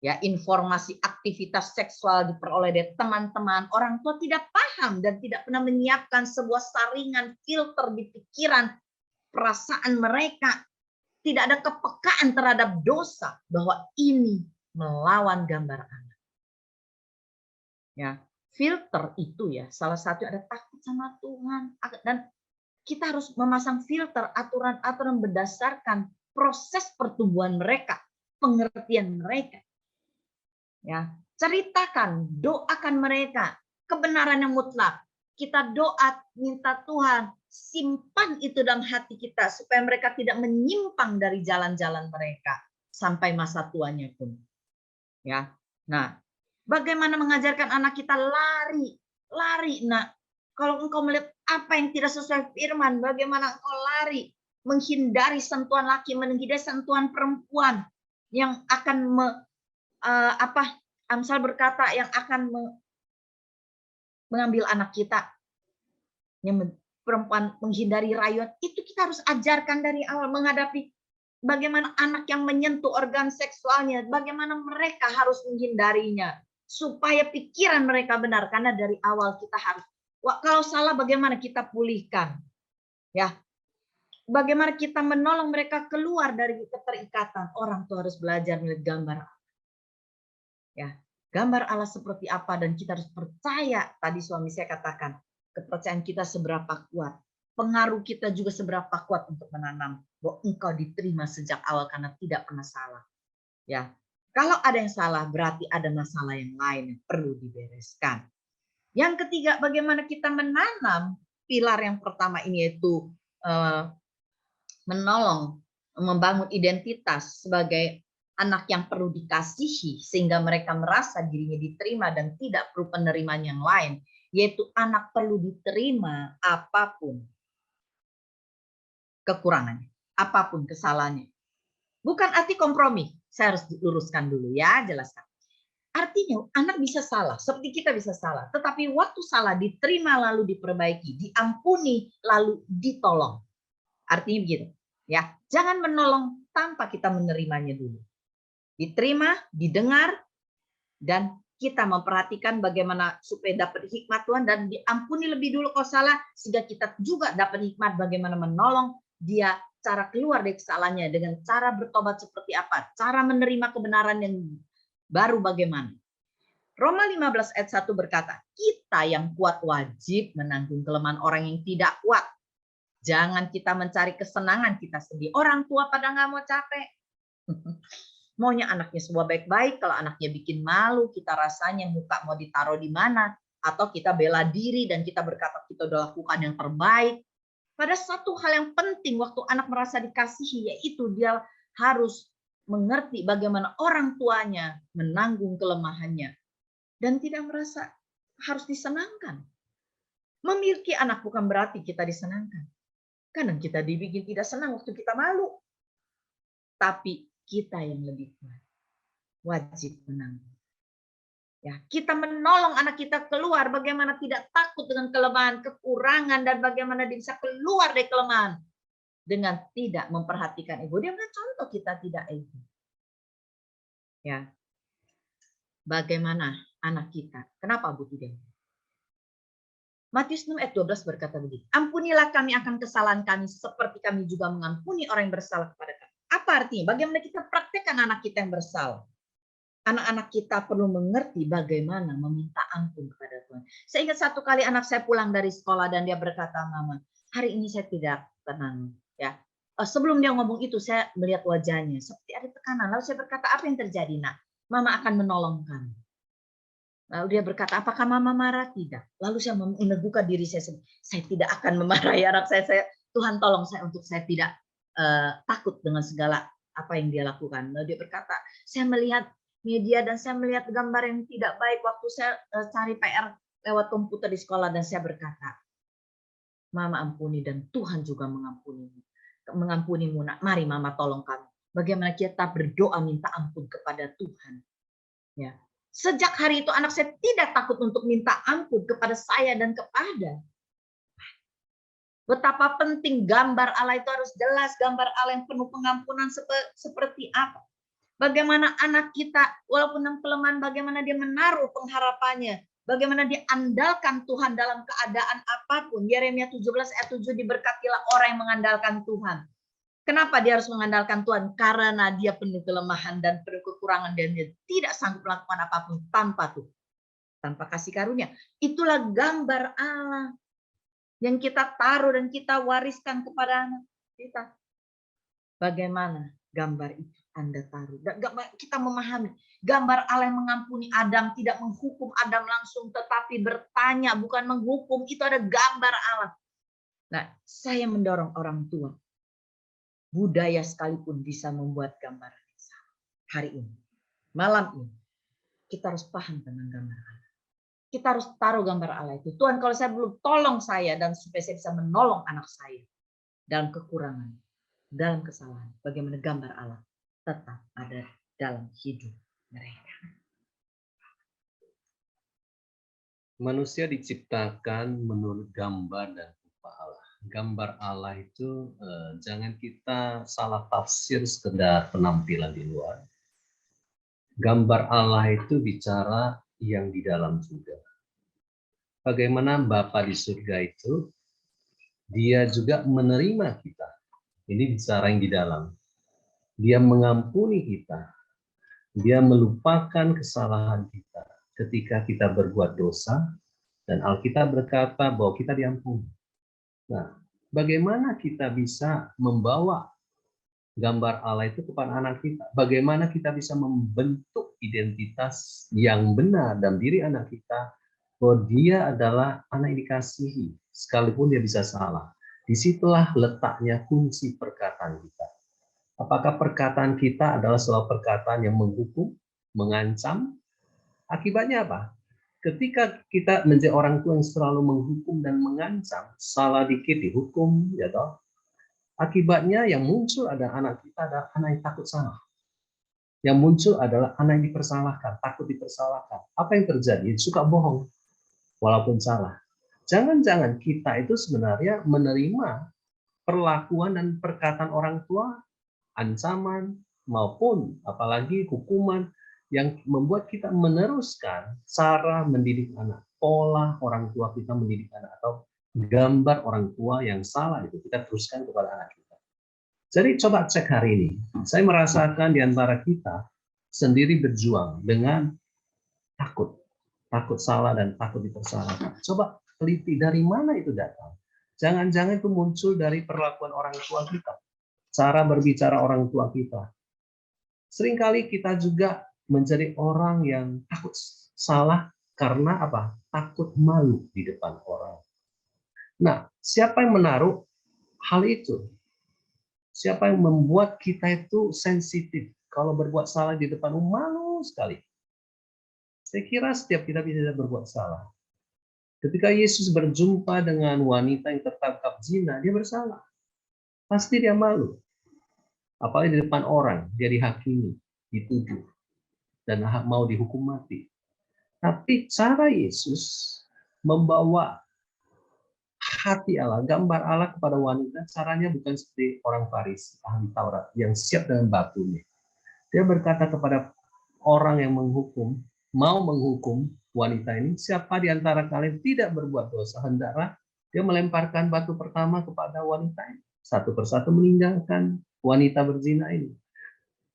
Ya, informasi aktivitas seksual diperoleh dari teman-teman, orang tua tidak paham dan tidak pernah menyiapkan sebuah saringan filter di pikiran, perasaan mereka. Tidak ada kepekaan terhadap dosa bahwa ini melawan gambar anak. Ya, filter itu ya salah satu ada takut sama Tuhan, dan kita harus memasang filter aturan-aturan berdasarkan proses pertumbuhan mereka, pengertian mereka. Ya, ceritakan, doakan mereka kebenaran yang mutlak. Kita doa minta Tuhan simpan itu dalam hati kita supaya mereka tidak menyimpang dari jalan-jalan mereka sampai masa tuanya pun. Ya. Nah, bagaimana mengajarkan anak kita lari? Lari, nak. Kalau engkau melihat apa yang tidak sesuai firman, bagaimana engkau lari? Menghindari sentuhan laki, menghindari sentuhan perempuan yang akan Amsal berkata yang akan mengambil anak kita, yang perempuan menghindari rayuan, itu kita harus ajarkan dari awal, menghadapi bagaimana anak yang menyentuh organ seksualnya, bagaimana mereka harus menghindarinya supaya pikiran mereka benar, karena dari awal kita harus, kalau salah bagaimana kita pulihkan, ya, bagaimana kita menolong mereka keluar dari keterikatan. Orang tua harus belajar melihat gambar, ya, gambar Allah seperti apa, dan kita harus percaya. Tadi suami saya katakan, kepercayaan kita seberapa kuat, pengaruh kita juga seberapa kuat untuk menanam bahwa engkau diterima sejak awal karena tidak pernah salah. Ya, kalau ada yang salah berarti ada masalah yang lain yang perlu dibereskan. Yang ketiga, bagaimana kita menanam pilar yang pertama ini, yaitu menolong membangun identitas sebagai anak yang perlu dikasihi sehingga mereka merasa dirinya diterima dan tidak perlu penerimaan yang lain, yaitu anak perlu diterima apapun kekurangannya, apapun kesalahannya. Bukan arti kompromi, saya harus luruskan dulu ya, jelaskan. Artinya anak bisa salah, seperti kita bisa salah, tetapi waktu salah diterima lalu diperbaiki, diampuni lalu ditolong. Artinya begitu, ya. Jangan menolong tanpa kita menerimanya dulu. Diterima, didengar, dan kita memperhatikan bagaimana supaya dapat hikmat Tuhan, dan diampuni lebih dulu kalau salah, sehingga kita juga dapat hikmat bagaimana menolong dia cara keluar dari kesalahannya, dengan cara bertobat seperti apa, cara menerima kebenaran yang baru bagaimana. Roma 15 ayat 1 berkata, kita yang kuat wajib menanggung kelemahan orang yang tidak kuat. Jangan kita mencari kesenangan kita sendiri. Orang tua pada nggak mau capek. Maunya anaknya semua baik-baik, kalau anaknya bikin malu, kita rasanya muka mau ditaruh di mana, atau kita bela diri dan kita berkata kita udah lakukan yang terbaik. Pada satu hal yang penting waktu anak merasa dikasihi, yaitu dia harus mengerti bagaimana orang tuanya menanggung kelemahannya dan tidak merasa harus disenangkan. Memiliki anak bukan berarti kita disenangkan. Kadang kita dibikin tidak senang waktu kita malu. Tapi kita yang lebih kuat wajib menanggung. Ya, kita menolong anak kita keluar, bagaimana tidak takut dengan kelemahan, kekurangan, dan bagaimana dia bisa keluar dari kelemahan dengan tidak memperhatikan ego. Dia beri contoh kita tidak ego. Ya, bagaimana anak kita? Kenapa butuh dia? Matius 6 ayat 12 berkata begini, ampunilah kami akan kesalahan kami seperti kami juga mengampuni orang yang bersalah kepada kami. Apa artinya? Bagaimana kita praktekkan anak kita yang bersalah? Anak-anak kita perlu mengerti bagaimana meminta ampun kepada Tuhan. Saya ingat satu kali anak saya pulang dari sekolah dan dia berkata, "Mama, hari ini saya tidak tenang." Ya, sebelum dia ngomong itu saya melihat wajahnya seperti ada tekanan. Lalu saya berkata, "Apa yang terjadi, Nak? Mama akan menolong kamu." Lalu dia berkata, "Apakah Mama marah?" Tidak. Lalu saya meneguhkan diri saya sendiri. Saya tidak akan memarahi anak saya. Tuhan tolong saya untuk saya tidak takut dengan segala apa yang dia lakukan. Lalu dia berkata, "Saya melihat media dan saya melihat gambar yang tidak baik waktu saya cari PR lewat komputer di sekolah dan saya berkata, Mama ampuni dan Tuhan juga mengampunimu. Mengampunimu, Nak. Mari Mama tolong kami. Bagaimana kita berdoa minta ampun kepada Tuhan. Ya. Sejak hari itu anak saya tidak takut untuk minta ampun kepada saya dan kepada. Betapa penting gambar Allah itu harus jelas, gambar Allah yang penuh pengampunan seperti apa. Bagaimana anak kita, walaupun dalam kelemahan, bagaimana dia menaruh pengharapannya. Bagaimana dia andalkan Tuhan dalam keadaan apapun. Yeremia 17 ayat 7, diberkatilah orang yang mengandalkan Tuhan. Kenapa dia harus mengandalkan Tuhan? Karena dia penuh kelemahan dan penuh kekurangan dan dia tidak sanggup melakukan apapun tanpa Tuhan. Tanpa kasih karunia. Itulah gambar Allah yang kita taruh dan kita wariskan kepada anak kita. Bagaimana gambar itu Anda taruh? Kita memahami gambar Allah yang mengampuni Adam, tidak menghukum Adam langsung, tetapi bertanya, bukan menghukum. Itu ada gambar Allah. Nah, saya mendorong orang tua, budaya sekalipun bisa membuat gambar hari ini, malam ini, kita harus paham tentang gambar Allah. Kita harus taruh gambar Allah itu. Tuhan, kalau saya belum tolong saya dan supaya saya bisa menolong anak saya dalam kekurangan, dalam kesalahan, bagaimana gambar Allah tetap ada dalam hidup mereka. Manusia diciptakan menurut gambar dan rupa Allah. Gambar Allah itu jangan kita salah tafsir sekedar penampilan di luar. Gambar Allah itu bicara yang di dalam juga. Bagaimana Bapa di surga itu, dia juga menerima kita. Ini bicara yang di dalam. Dia mengampuni kita. Dia melupakan kesalahan kita ketika kita berbuat dosa. Dan Alkitab berkata bahwa kita diampuni. Nah, bagaimana kita bisa membawa gambar Allah itu kepada anak kita? Bagaimana kita bisa membentuk identitas yang benar dalam diri anak kita bahwa dia adalah anak yang dikasihi, sekalipun dia bisa salah. Disitulah letaknya kunci perkataan kita. Apakah perkataan kita adalah selalu perkataan yang menghukum, mengancam? Akibatnya apa? Ketika kita menjadi orang tua yang selalu menghukum dan mengancam, salah dikit dihukum, ya toh. Akibatnya yang muncul adalah anak kita adalah anak yang takut salah. Yang muncul adalah anak yang dipersalahkan, takut dipersalahkan. Apa yang terjadi? Suka bohong, walaupun salah. Jangan-jangan kita itu sebenarnya menerima perlakuan dan perkataan orang tua, ancaman, maupun apalagi hukuman, yang membuat kita meneruskan cara mendidik anak, pola orang tua kita mendidik anak, atau gambar orang tua yang salah itu kita teruskan kepada anak kita. Jadi coba cek hari ini, saya merasakan di antara kita sendiri berjuang dengan takut salah dan takut dipersalahkan. Coba teliti dari mana itu datang. Jangan-jangan itu muncul dari perlakuan orang tua kita, cara berbicara orang tua kita. Seringkali kita juga menjadi orang yang takut salah karena apa? Takut malu di depan orang. Nah, siapa yang menaruh hal itu? Siapa yang membuat kita itu sensitif? Kalau berbuat salah di depan malu sekali. Saya kira setiap kita bisa berbuat salah. Ketika Yesus berjumpa dengan wanita yang tertangkap zina, dia bersalah. Pasti dia malu. Apalagi di depan orang, dia dihakimi, dituduh, dan mau dihukum mati. Tapi cara Yesus membawa hati Allah, gambar Allah kepada wanita, caranya bukan seperti orang Farisi, ahli Taurat, yang siap dengan batunya. Dia berkata kepada orang yang menghukum, mau menghukum wanita ini, siapa di antara kalian tidak berbuat dosa, hendaklah dia melemparkan batu pertama kepada wanita ini. Satu persatu meninggalkan wanita berzina ini.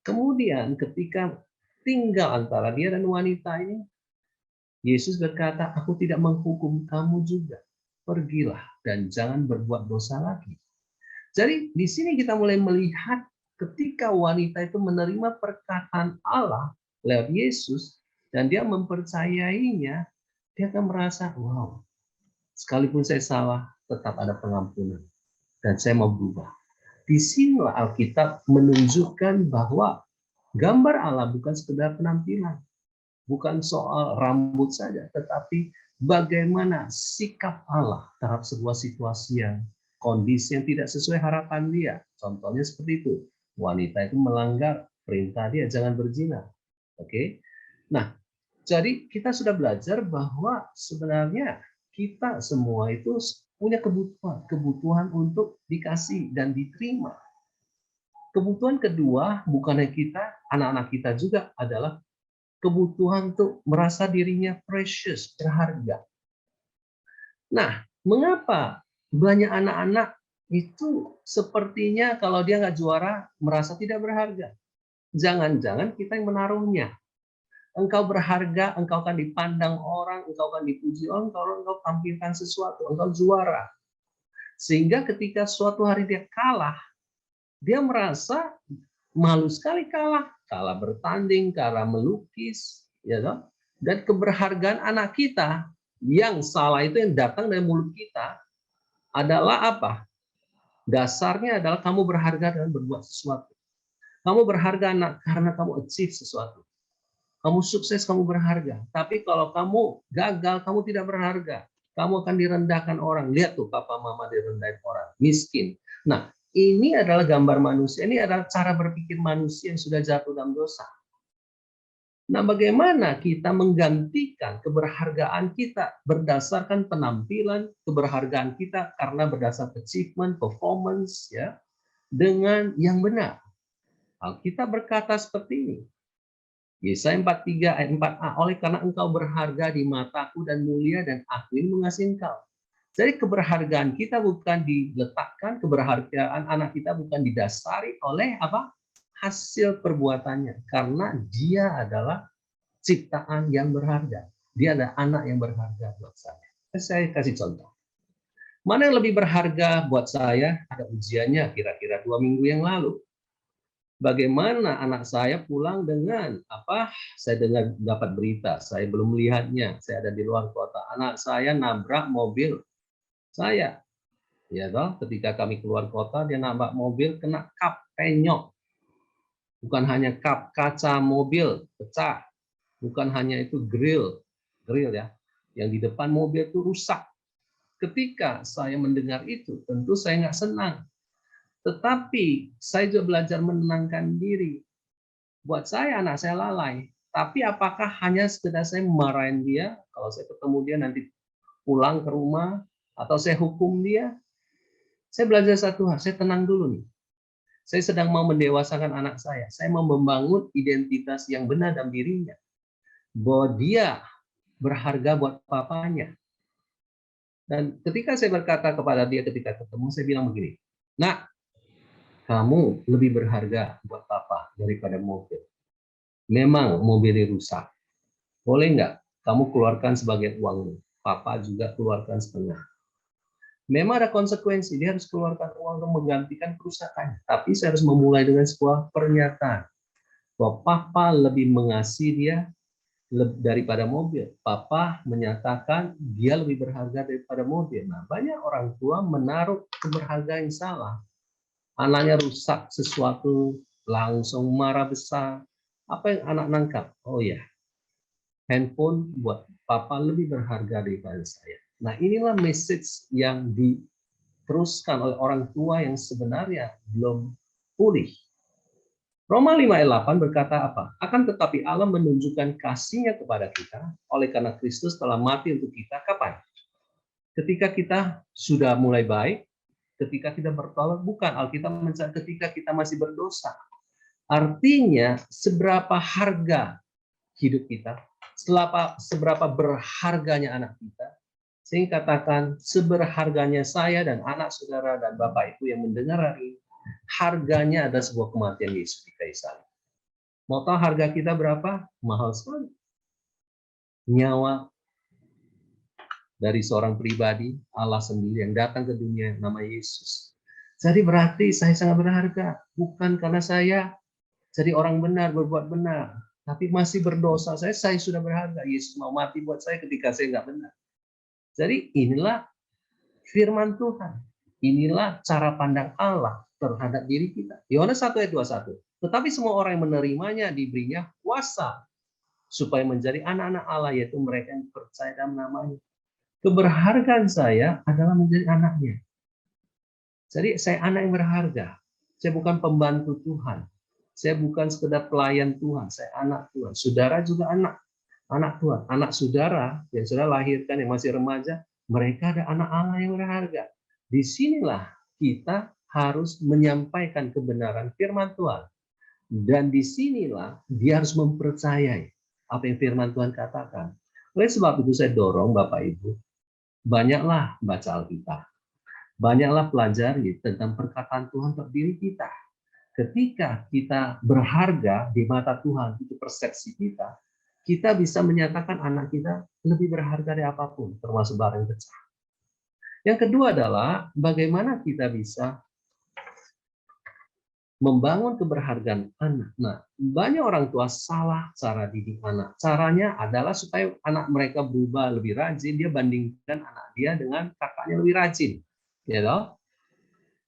Kemudian ketika tinggal antara dia dan wanita ini, Yesus berkata, aku tidak menghukum kamu juga. Pergilah dan jangan berbuat dosa lagi. Jadi di sini kita mulai melihat ketika wanita itu menerima perkataan Allah lewat Yesus dan dia mempercayainya, dia akan merasa, wow, sekalipun saya salah, tetap ada pengampunan dan saya mau berubah. Di sinilah Alkitab menunjukkan bahwa gambar Allah bukan sekedar penampilan, bukan soal rambut saja, tetapi bagaimana sikap Allah terhadap sebuah situasi yang kondisi yang tidak sesuai harapan dia. Contohnya seperti itu. Wanita itu melanggar perintah dia, jangan berzina. Oke. Nah, jadi kita sudah belajar bahwa sebenarnya kita semua itu punya kebutuhan untuk dikasih dan diterima. Kebutuhan kedua bukannya kita, anak-anak kita juga adalah kebutuhan untuk merasa dirinya precious, berharga. Nah, mengapa banyak anak-anak itu sepertinya kalau dia nggak juara merasa tidak berharga? Jangan-jangan kita yang menaruhnya. Engkau berharga, engkau akan dipandang orang, engkau akan dipuji orang kalau engkau tampilkan sesuatu, engkau juara. Sehingga ketika suatu hari dia kalah, dia merasa malu sekali kalah bertanding, kalah melukis, ya toh? Dan keberhargaan anak kita yang salah itu yang datang dari mulut kita adalah apa? Dasarnya adalah kamu berharga dan berbuat sesuatu. Kamu berharga anak karena kamu achieve sesuatu. Kamu sukses, kamu berharga. Tapi kalau kamu gagal, kamu tidak berharga. Kamu akan direndahkan orang. Lihat tuh papa mama direndahkan orang. Miskin. Nah, ini adalah gambar manusia. Ini adalah cara berpikir manusia yang sudah jatuh dalam dosa. Nah, bagaimana kita menggantikan keberhargaan kita berdasarkan penampilan, keberhargaan kita karena berdasarkan achievement, performance, ya, dengan yang benar. Alkitab berkata seperti ini. Yesaya 43 ayat 4a, oleh karena engkau berharga di mataku dan mulia dan aku ini mengasihi engkau. Jadi keberhargaan kita bukan diletakkan, keberhargaan anak kita bukan didasari oleh apa? Hasil perbuatannya. Karena dia adalah ciptaan yang berharga. Dia adalah anak yang berharga buat saya. Saya kasih contoh. Mana yang lebih berharga buat saya? Ada ujiannya kira-kira 2 minggu yang lalu. Bagaimana anak saya pulang dengan apa? Saya dengar dapat berita, saya belum melihatnya. Saya ada di luar kota. Anak saya nabrak mobil saya. Ya toh, ketika kami keluar kota dia nabrak mobil kena kap penyok. Bukan hanya kap, kaca mobil pecah. Bukan hanya itu grill ya. Yang di depan mobil itu rusak. Ketika saya mendengar itu, tentu saya nggak senang. Tetapi saya juga belajar menenangkan diri. Buat saya anak saya lalai, tapi apakah hanya sekedar saya memarahin dia kalau saya ketemu dia nanti pulang ke rumah atau saya hukum dia? Saya belajar satu hal, saya tenang dulu nih. Saya sedang mau mendewasakan anak saya mau membangun identitas yang benar dalam dirinya. Bahwa dia berharga buat papanya. Dan ketika saya berkata kepada dia ketika ketemu, saya bilang begini, nak, kamu lebih berharga buat papa daripada mobil. Memang mobilnya rusak. Boleh nggak kamu keluarkan sebagian uangmu? Papa juga keluarkan setengah. Memang ada konsekuensi, dia harus keluarkan uang untuk menggantikan kerusakannya. Tapi saya harus memulai dengan sebuah pernyataan. Bahwa papa lebih mengasihi dia daripada mobil. Papa menyatakan dia lebih berharga daripada mobil. Nah, banyak orang tua menaruh keberhargaan yang salah. Anaknya rusak sesuatu, langsung marah besar. Apa yang anak nangkap? Oh ya, handphone buat papa lebih berharga daripada saya. Nah, inilah message yang diteruskan oleh orang tua yang sebenarnya belum pulih. Roma 5 ayat 8 berkata apa? Akan tetapi Allah menunjukkan kasih-Nya kepada kita oleh karena Kristus telah mati untuk kita. Kapan? Ketika kita sudah mulai baik, ketika kita bertobat, bukan. Alkitab mencatat ketika kita masih berdosa. Artinya seberapa harga hidup kita, seberapa berharganya anak kita, sehingga katakan seberharganya saya dan anak saudara dan bapak ibu yang mendengar hari ini, harganya ada sebuah kematian Yesus di kayu salib. Mau tahu harga kita berapa? Mahal sekali. Nyawa dari seorang pribadi, Allah sendiri yang datang ke dunia, nama Yesus. Jadi berarti saya sangat berharga. Bukan karena saya jadi orang benar, berbuat benar. Tapi masih berdosa. Saya sudah berharga. Yesus mau mati buat saya ketika saya nggak benar. Jadi inilah firman Tuhan. Inilah cara pandang Allah terhadap diri kita. Yohanes 1 ayat 21. Tetapi semua orang yang menerimanya diberinya kuasa supaya menjadi anak-anak Allah, yaitu mereka yang percaya dalam namanya. Keberhargaan saya adalah menjadi anaknya. Jadi saya anak yang berharga. Saya bukan pembantu Tuhan. Saya bukan sekedar pelayan Tuhan. Saya anak Tuhan. Saudara juga anak. Anak Tuhan. Anak saudara yang sudah lahirkan, yang masih remaja, mereka ada anak Allah yang berharga. Disinilah kita harus menyampaikan kebenaran firman Tuhan. Dan disinilah dia harus mempercayai apa yang firman Tuhan katakan. Oleh sebab itu saya dorong Bapak Ibu, banyaklah baca Alkitab. Banyaklah pelajari tentang perkataan Tuhan untuk diri kita. Ketika kita berharga di mata Tuhan, itu persepsi kita, kita bisa menyatakan anak kita lebih berharga dari apapun, termasuk barang pecah. Yang kedua adalah bagaimana kita bisa membangun keberhargaan anak. Nah, banyak orang tua salah cara didik anak. Caranya adalah supaya anak mereka berubah lebih rajin, dia bandingkan anak dia dengan kakaknya lebih rajin. Ya toh?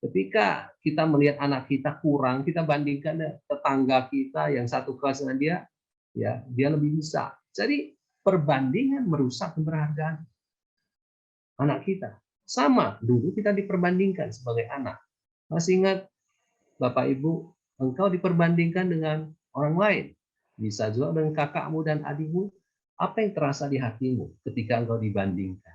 Ketika kita melihat anak kita kurang, kita bandingkan tetangga kita yang satu kelas dengan dia, ya dia lebih bisa. Jadi perbandingan merusak keberhargaan anak kita. Sama, dulu kita diperbandingkan sebagai anak. Masih ingat Bapak Ibu, engkau diperbandingkan dengan orang lain. Bisa juga dengan kakakmu dan adikmu. Apa yang terasa di hatimu ketika engkau dibandingkan?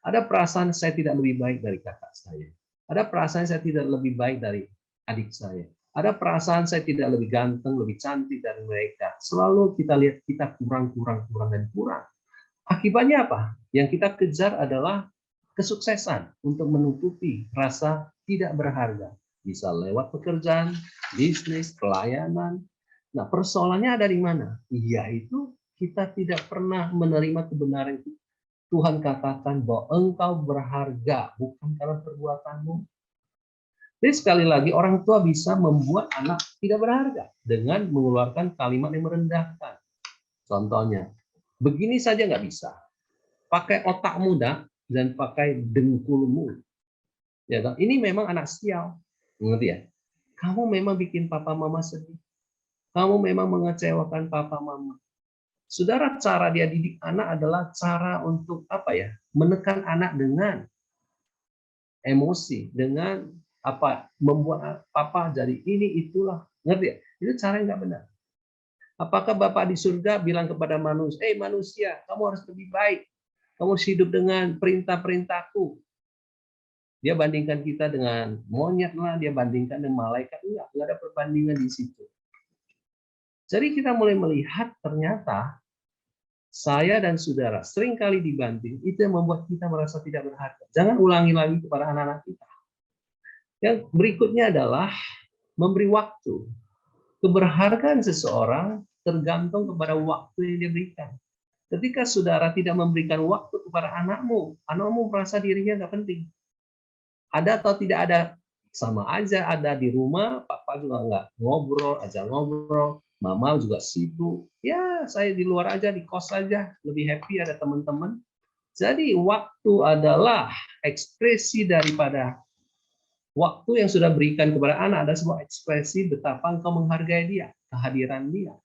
Ada perasaan saya tidak lebih baik dari kakak saya. Ada perasaan saya tidak lebih baik dari adik saya. Ada perasaan saya tidak lebih ganteng, lebih cantik dari mereka. Selalu kita lihat kita kurang, dan kurang. Akibatnya apa? Yang kita kejar adalah kesuksesan untuk menutupi rasa tidak berharga. Bisa lewat pekerjaan, bisnis, pelayanan. Nah, persoalannya ada di mana? Yaitu kita tidak pernah menerima kebenaran itu. Tuhan katakan bahwa engkau berharga bukan karena perbuatanmu. Jadi sekali lagi orang tua bisa membuat anak tidak berharga dengan mengeluarkan kalimat yang merendahkan. Contohnya, begini saja nggak bisa. Pakai otak muda dan pakai dengkulmu. Ya, ini memang anak sial. Ngerti ya? Kamu memang bikin papa mama sedih. Kamu memang mengecewakan papa mama. Saudara, cara dia didik anak adalah cara untuk apa ya? Menekan anak dengan emosi, dengan apa? Membuat papa jadi ini itulah. Ngerti ya? Itu cara yang nggak benar. Apakah Bapak di surga bilang kepada manusia, manusia, kamu harus lebih baik. Kamu harus hidup dengan perintah-perintahku. Dia bandingkan kita dengan monyet lah, dia bandingkan dengan malaikat. Enggak ada perbandingan di situ. Jadi kita mulai melihat ternyata saya dan saudara seringkali dibanding, itu yang membuat kita merasa tidak berharga. Jangan ulangi lagi kepada anak-anak kita. Yang berikutnya adalah memberi waktu. Keberhargaan seseorang tergantung kepada waktu yang dia berikan. Ketika saudara tidak memberikan waktu kepada anakmu merasa dirinya nggak penting. Ada atau tidak ada, sama aja ada di rumah, papa juga nggak ngobrol, mama juga sibuk. Ya, saya di luar aja, di kos aja, lebih happy ada teman-teman. Jadi waktu adalah ekspresi daripada waktu yang sudah berikan kepada anak, ada sebuah ekspresi betapa engkau menghargai dia, kehadiran dia.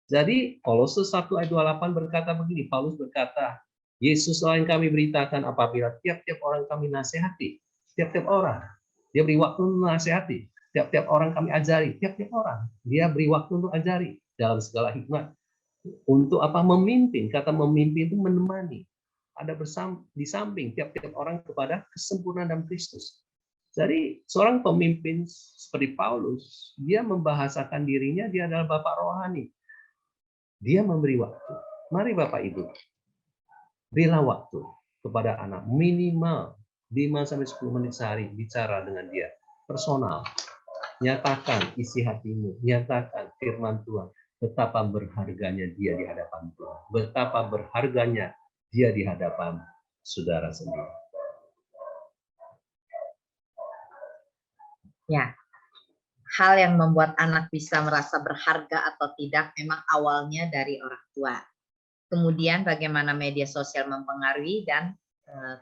Jadi Kolose 1 ayat 28 berkata begini, Paulus berkata, Yesuslah yang kami beritakan apabila tiap-tiap orang kami nasihati, tiap-tiap orang, dia beri waktu untuk nasihati, tiap-tiap orang kami ajari, tiap-tiap orang, dia beri waktu untuk ajari dalam segala hikmat. Untuk apa? Memimpin, kata memimpin itu menemani, ada di samping tiap-tiap orang kepada kesempurnaan dalam Kristus. Jadi seorang pemimpin seperti Paulus, dia membahasakan dirinya, dia adalah bapak rohani. Dia memberi waktu. Mari Bapak Ibu, berilah waktu kepada anak minimal 5-10 menit sehari bicara dengan dia personal. Nyatakan isi hatimu, nyatakan firman Tuhan. Betapa berharganya dia di hadapan Tuhan. Betapa berharganya dia di hadapan saudara sendiri. Ya, hal yang membuat anak bisa merasa berharga atau tidak memang awalnya dari orang tua. Kemudian bagaimana media sosial mempengaruhi dan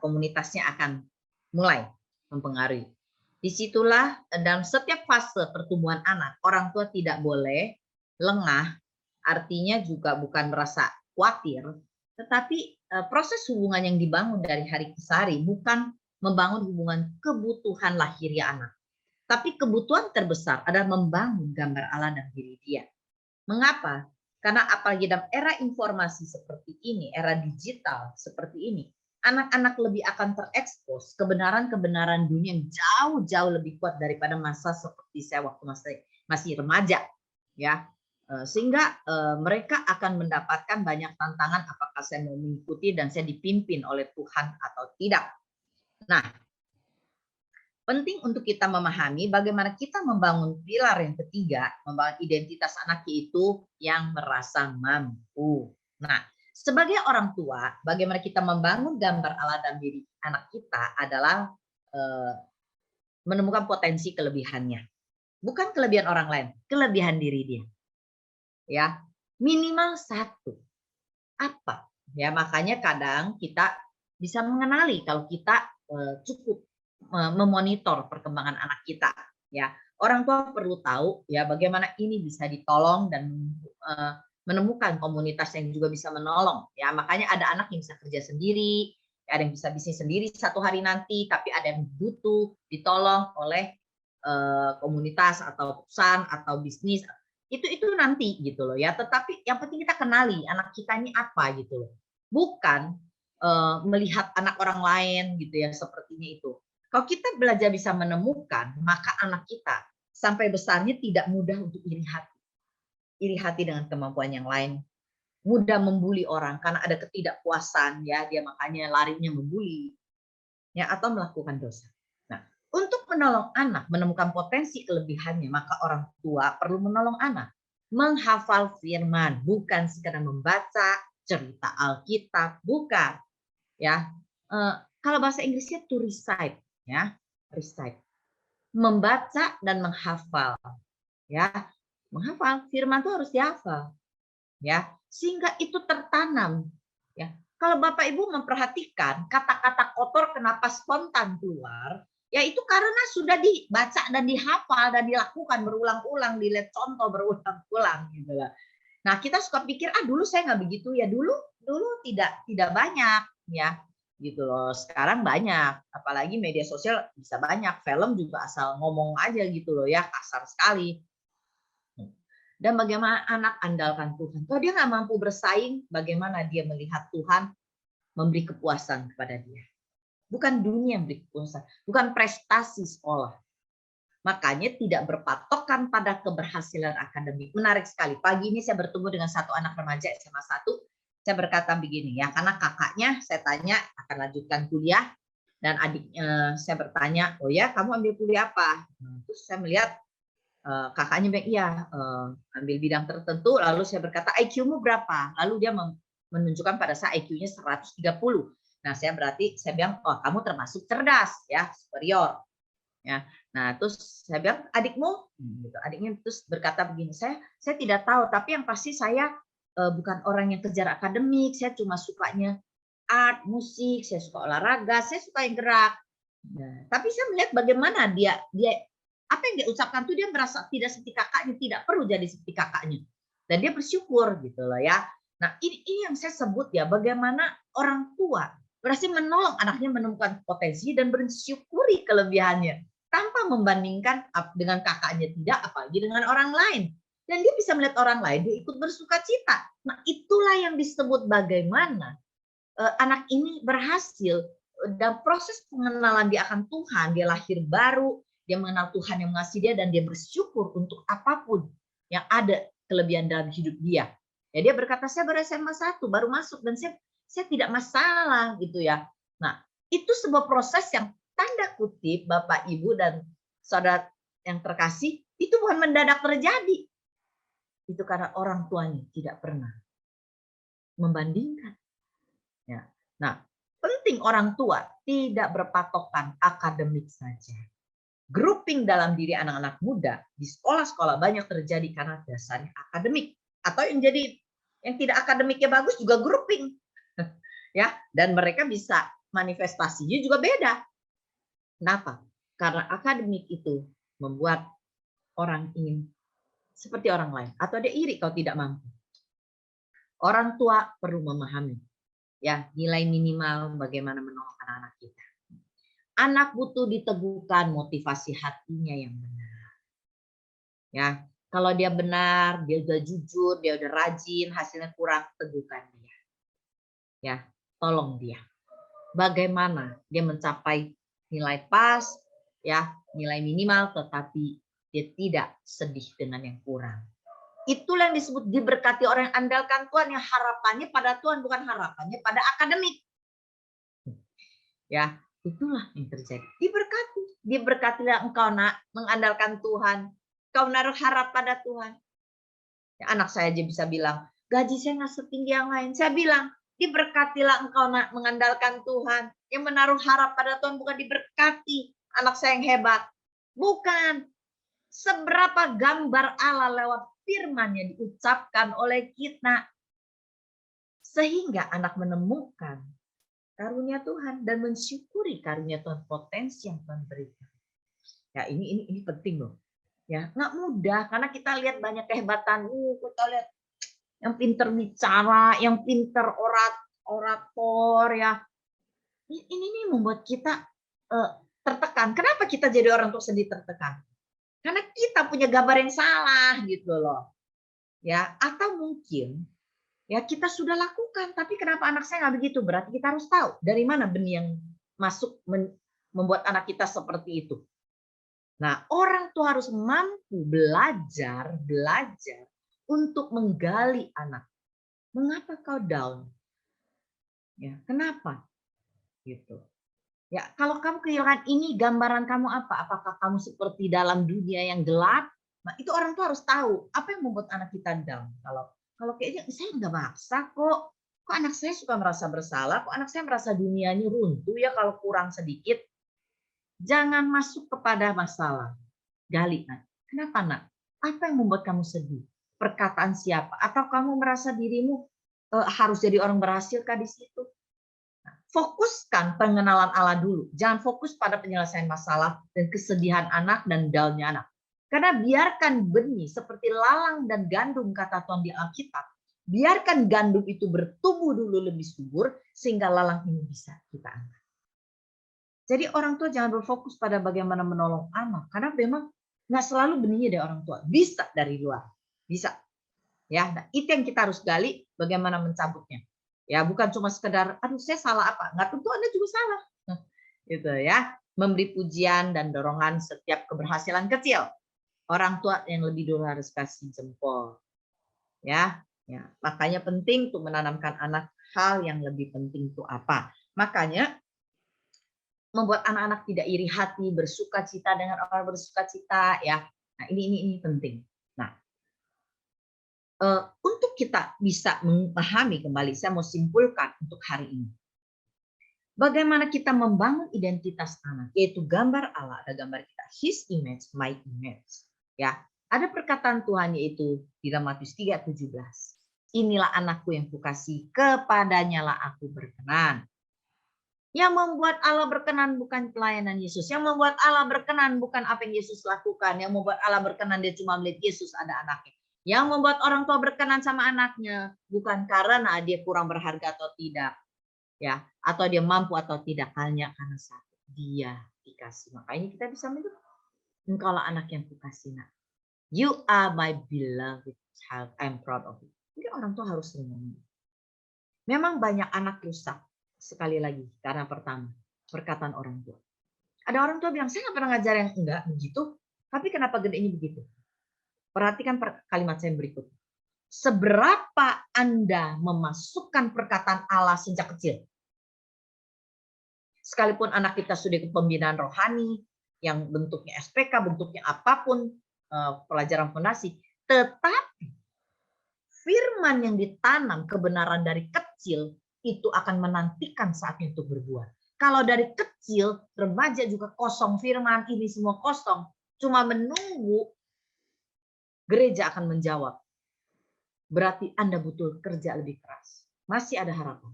komunitasnya akan mulai mempengaruhi. Disitulah dalam setiap fase pertumbuhan anak, orang tua tidak boleh lengah, artinya juga bukan merasa khawatir, tetapi proses hubungan yang dibangun dari hari ke hari bukan membangun hubungan kebutuhan lahiriah anak. Tapi kebutuhan terbesar adalah membangun gambar Allah dan diri dia. Mengapa? Karena apalagi dalam era informasi seperti ini, era digital seperti ini, anak-anak lebih akan terekspos kebenaran-kebenaran dunia yang jauh-jauh lebih kuat daripada masa seperti saya waktu masih remaja, ya. Sehingga mereka akan mendapatkan banyak tantangan apakah saya mau mengikuti dan saya dipimpin oleh Tuhan atau tidak. Nah, penting untuk kita memahami bagaimana kita membangun pilar yang ketiga, membangun identitas anak itu yang merasa mampu. Nah, sebagai orang tua, bagaimana kita membangun gambar Allah dalam diri anak kita adalah menemukan potensi kelebihannya. Bukan kelebihan orang lain, kelebihan diri dia. Ya, minimal satu. Apa? Ya, makanya kadang kita bisa mengenali kalau kita cukup memonitor perkembangan anak kita, ya. Orang tua perlu tahu ya bagaimana ini bisa ditolong dan menemukan komunitas yang juga bisa menolong, ya. Makanya ada anak yang bisa kerja sendiri, ada yang bisa bisnis sendiri satu hari nanti, tapi ada yang butuh ditolong oleh komunitas atau perusahaan atau bisnis. Itu nanti gitu loh ya. Tetapi yang penting kita kenali anak kita ini apa gitu loh. Bukan melihat anak orang lain gitu ya sepertinya itu. Kalau kita belajar bisa menemukan, maka anak kita sampai besarnya tidak mudah untuk iri hati. Iri hati dengan kemampuan yang lain. Mudah membuli orang karena ada ketidakpuasan ya, dia makanya larinya membuli ya atau melakukan dosa. Nah, untuk menolong anak menemukan potensi kelebihannya, maka orang tua perlu menolong anak menghafal firman, bukan sekedar membaca cerita Alkitab, bukan ya. Kalau bahasa Inggrisnya to recite ya, recite. Membaca dan menghafal ya. Menghafal firman itu harus dihafal ya, sehingga itu tertanam ya. Kalau Bapak Ibu memperhatikan kata-kata kotor kenapa spontan keluar, ya itu karena sudah dibaca dan dihafal dan dilakukan berulang-ulang, dilihat contoh berulang-ulang gitu lah. Nah, kita suka pikir dulu saya nggak begitu ya, dulu tidak banyak ya gitu loh. Sekarang banyak, apalagi media sosial bisa banyak, film juga asal ngomong aja gitu loh ya, kasar sekali. Dan bagaimana anak andalkan Tuhan. Kalau dia nggak mampu bersaing, bagaimana dia melihat Tuhan memberi kepuasan kepada dia. Bukan dunia yang memberi kepuasan, bukan prestasi sekolah. Makanya tidak berpatokan pada keberhasilan akademik. Menarik sekali. Pagi ini saya bertemu dengan satu anak remaja SMA 1. Saya berkata begini ya, karena kakaknya saya tanya akan lanjutkan kuliah, dan adiknya saya bertanya, oh ya kamu ambil kuliah apa? Terus saya melihat kakaknya bilang iya ambil bidang tertentu, lalu saya berkata IQ-mu berapa? Lalu dia menunjukkan pada saya IQ-nya 130. Nah, saya bilang oh kamu termasuk cerdas ya, superior. Ya. Nah, terus saya bilang adikmu gitu. Adiknya terus berkata begini, saya tidak tahu, tapi yang pasti saya bukan orang yang kejar akademik, saya cuma sukanya art, musik, saya suka olahraga, saya suka yang gerak. Nah, tapi saya melihat bagaimana dia apa yang dia ucapkan tuh dia merasa tidak seperti kakaknya, tidak perlu jadi seperti kakaknya. Dan dia bersyukur gitu loh ya. Nah, ini yang saya sebut ya, bagaimana orang tua berhasil menolong anaknya menemukan potensi dan bersyukuri kelebihannya tanpa membandingkan dengan kakaknya tidak, apalagi dengan orang lain. Dan dia bisa melihat orang lain, dia ikut bersuka cita. Nah, itulah yang disebut bagaimana anak ini berhasil dan proses pengenalan dia akan Tuhan, dia lahir baru, dia mengenal Tuhan yang mengasihi dia, dan dia bersyukur untuk apapun yang ada kelebihan dalam hidup dia. Ya, dia berkata, saya baru SMA 1, baru masuk, dan saya tidak masalah gitu ya. Nah, itu sebuah proses yang tanda kutip Bapak Ibu dan saudara yang terkasih, Itu bukan mendadak terjadi. Itu karena orang tuanya tidak pernah membandingkan. Ya. Nah, penting orang tua tidak berpatokan akademik saja. Grouping dalam diri anak-anak muda di sekolah-sekolah banyak terjadi karena dasarnya akademik. Atau yang tidak akademiknya bagus juga grouping. Ya, dan mereka bisa manifestasinya juga beda. Kenapa? Karena akademik itu membuat orang ingin seperti orang lain atau dia iri kalau tidak mampu. Orang tua perlu memahami ya nilai minimal bagaimana menolong anak-anak kita. Anak butuh diteguhkan motivasi hatinya yang benar. Ya, kalau dia benar, dia udah jujur, dia udah rajin, hasilnya kurang, teguhkan dia. Ya, tolong dia. Bagaimana dia mencapai nilai pas, ya, nilai minimal, tetapi dia tidak sedih dengan yang kurang. Itulah yang disebut diberkati orang yang andalkan Tuhan, yang harapannya pada Tuhan, bukan harapannya pada akademik. Ya, itulah yang terjadi. Diberkati. Diberkatilah engkau nak mengandalkan Tuhan. Kau menaruh harap pada Tuhan. Ya, anak saya aja bisa bilang, gaji saya nggak setinggi yang lain. Saya bilang, diberkatilah engkau nak mengandalkan Tuhan. Yang menaruh harap pada Tuhan bukan diberkati anak saya yang hebat. Bukan. Seberapa gambar Allah lewat firman yang diucapkan oleh kita. Sehingga anak menemukan karunia Tuhan dan mensyukuri karunia Tuhan, potensi yang Tuhan berikan. Ya, ini penting loh. Ya, nggak mudah karena kita lihat banyak kehebatan. Kita lihat yang pinter bicara, yang pinter orator ya. Ini membuat kita tertekan. Kenapa kita jadi orang tua sedih tertekan? Karena kita punya gambar yang salah gitu loh. Ya, atau mungkin ya kita sudah lakukan, tapi kenapa anak saya nggak begitu? Berarti kita harus tahu dari mana benih yang masuk membuat anak kita seperti itu. Nah, orang tua harus mampu belajar untuk menggali anak. Mengapa kau down? Ya, kenapa? Gitu. Ya, kalau kamu kehilangan ini, gambaran kamu apa? Apakah kamu seperti dalam dunia yang gelap? Nah, itu orang tua harus tahu apa yang membuat anak kita down. Kalau kayaknya saya nggak maksa kok. Kok anak saya suka merasa bersalah? Kok anak saya merasa dunianya runtuh ya kalau kurang sedikit? Jangan masuk kepada masalah. Gali, nak. Kenapa, nak? Apa yang membuat kamu sedih? Perkataan siapa? Atau kamu merasa dirimu harus jadi orang berhasil kah di situ? Fokuskan pengenalan Allah dulu. Jangan fokus pada penyelesaian masalah dan kesedihan anak dan down-nya anak. Karena biarkan benih seperti lalang dan gandum kata Tuhan di Alkitab. Biarkan gandum itu bertumbuh dulu lebih subur sehingga lalang ini bisa kita angkat. Jadi orang tua jangan berfokus pada bagaimana menolong anak. Karena memang nggak selalu benihnya dari orang tua. Bisa dari luar. Bisa. Ya, nah, itu yang kita harus gali bagaimana mencabutnya. Ya, bukan cuma sekedar, aduh saya salah apa? Nggak, tentu Anda juga salah. Gitu ya. Memberi pujian dan dorongan setiap keberhasilan kecil. Orang tua yang lebih dulu harus kasih jempol. Ya, makanya penting untuk menanamkan anak hal yang lebih penting itu apa. Makanya membuat anak-anak tidak iri hati, bersuka cita dengan orang bersuka cita ya. Nah, ini penting. Nah, untuk kita bisa memahami kembali, saya mau simpulkan untuk hari ini. Bagaimana kita membangun identitas anak, yaitu gambar Allah, ada gambar kita, His image, my image. Ya, ada perkataan Tuhan yaitu di dalam Matius 3:17. Inilah anakku yang kukasihi, kepadanya lah aku berkenan. Yang membuat Allah berkenan bukan pelayanan Yesus. Yang membuat Allah berkenan bukan apa yang Yesus lakukan. Yang membuat Allah berkenan dia cuma melihat Yesus ada anaknya. Yang membuat orang tua berkenan sama anaknya bukan karena dia kurang berharga atau tidak, ya, atau dia mampu atau tidak, hanya karena satu, dia dikasih. Makanya kita bisa menyebut, engkaulah anak yang kukasih, nak. You are my beloved child. I'm proud of you. Jadi orang tua harus ngomong. Memang banyak anak rusak sekali lagi karena pertama perkataan orang tua. Ada orang tua bilang saya nggak pernah ngajar yang enggak begitu, tapi kenapa gedenya begitu? Perhatikan kalimat saya berikut. Seberapa Anda memasukkan perkataan Allah sejak kecil? Sekalipun anak kita sudah ikut pembinaan rohani, yang bentuknya SPK, bentuknya apapun, pelajaran fondasi. Tetapi firman yang ditanam kebenaran dari kecil itu akan menantikan saatnya untuk berbuah. Kalau dari kecil remaja juga kosong firman, ini semua kosong, cuma menunggu, gereja akan menjawab. Berarti Anda butuh kerja lebih keras. Masih ada harapan.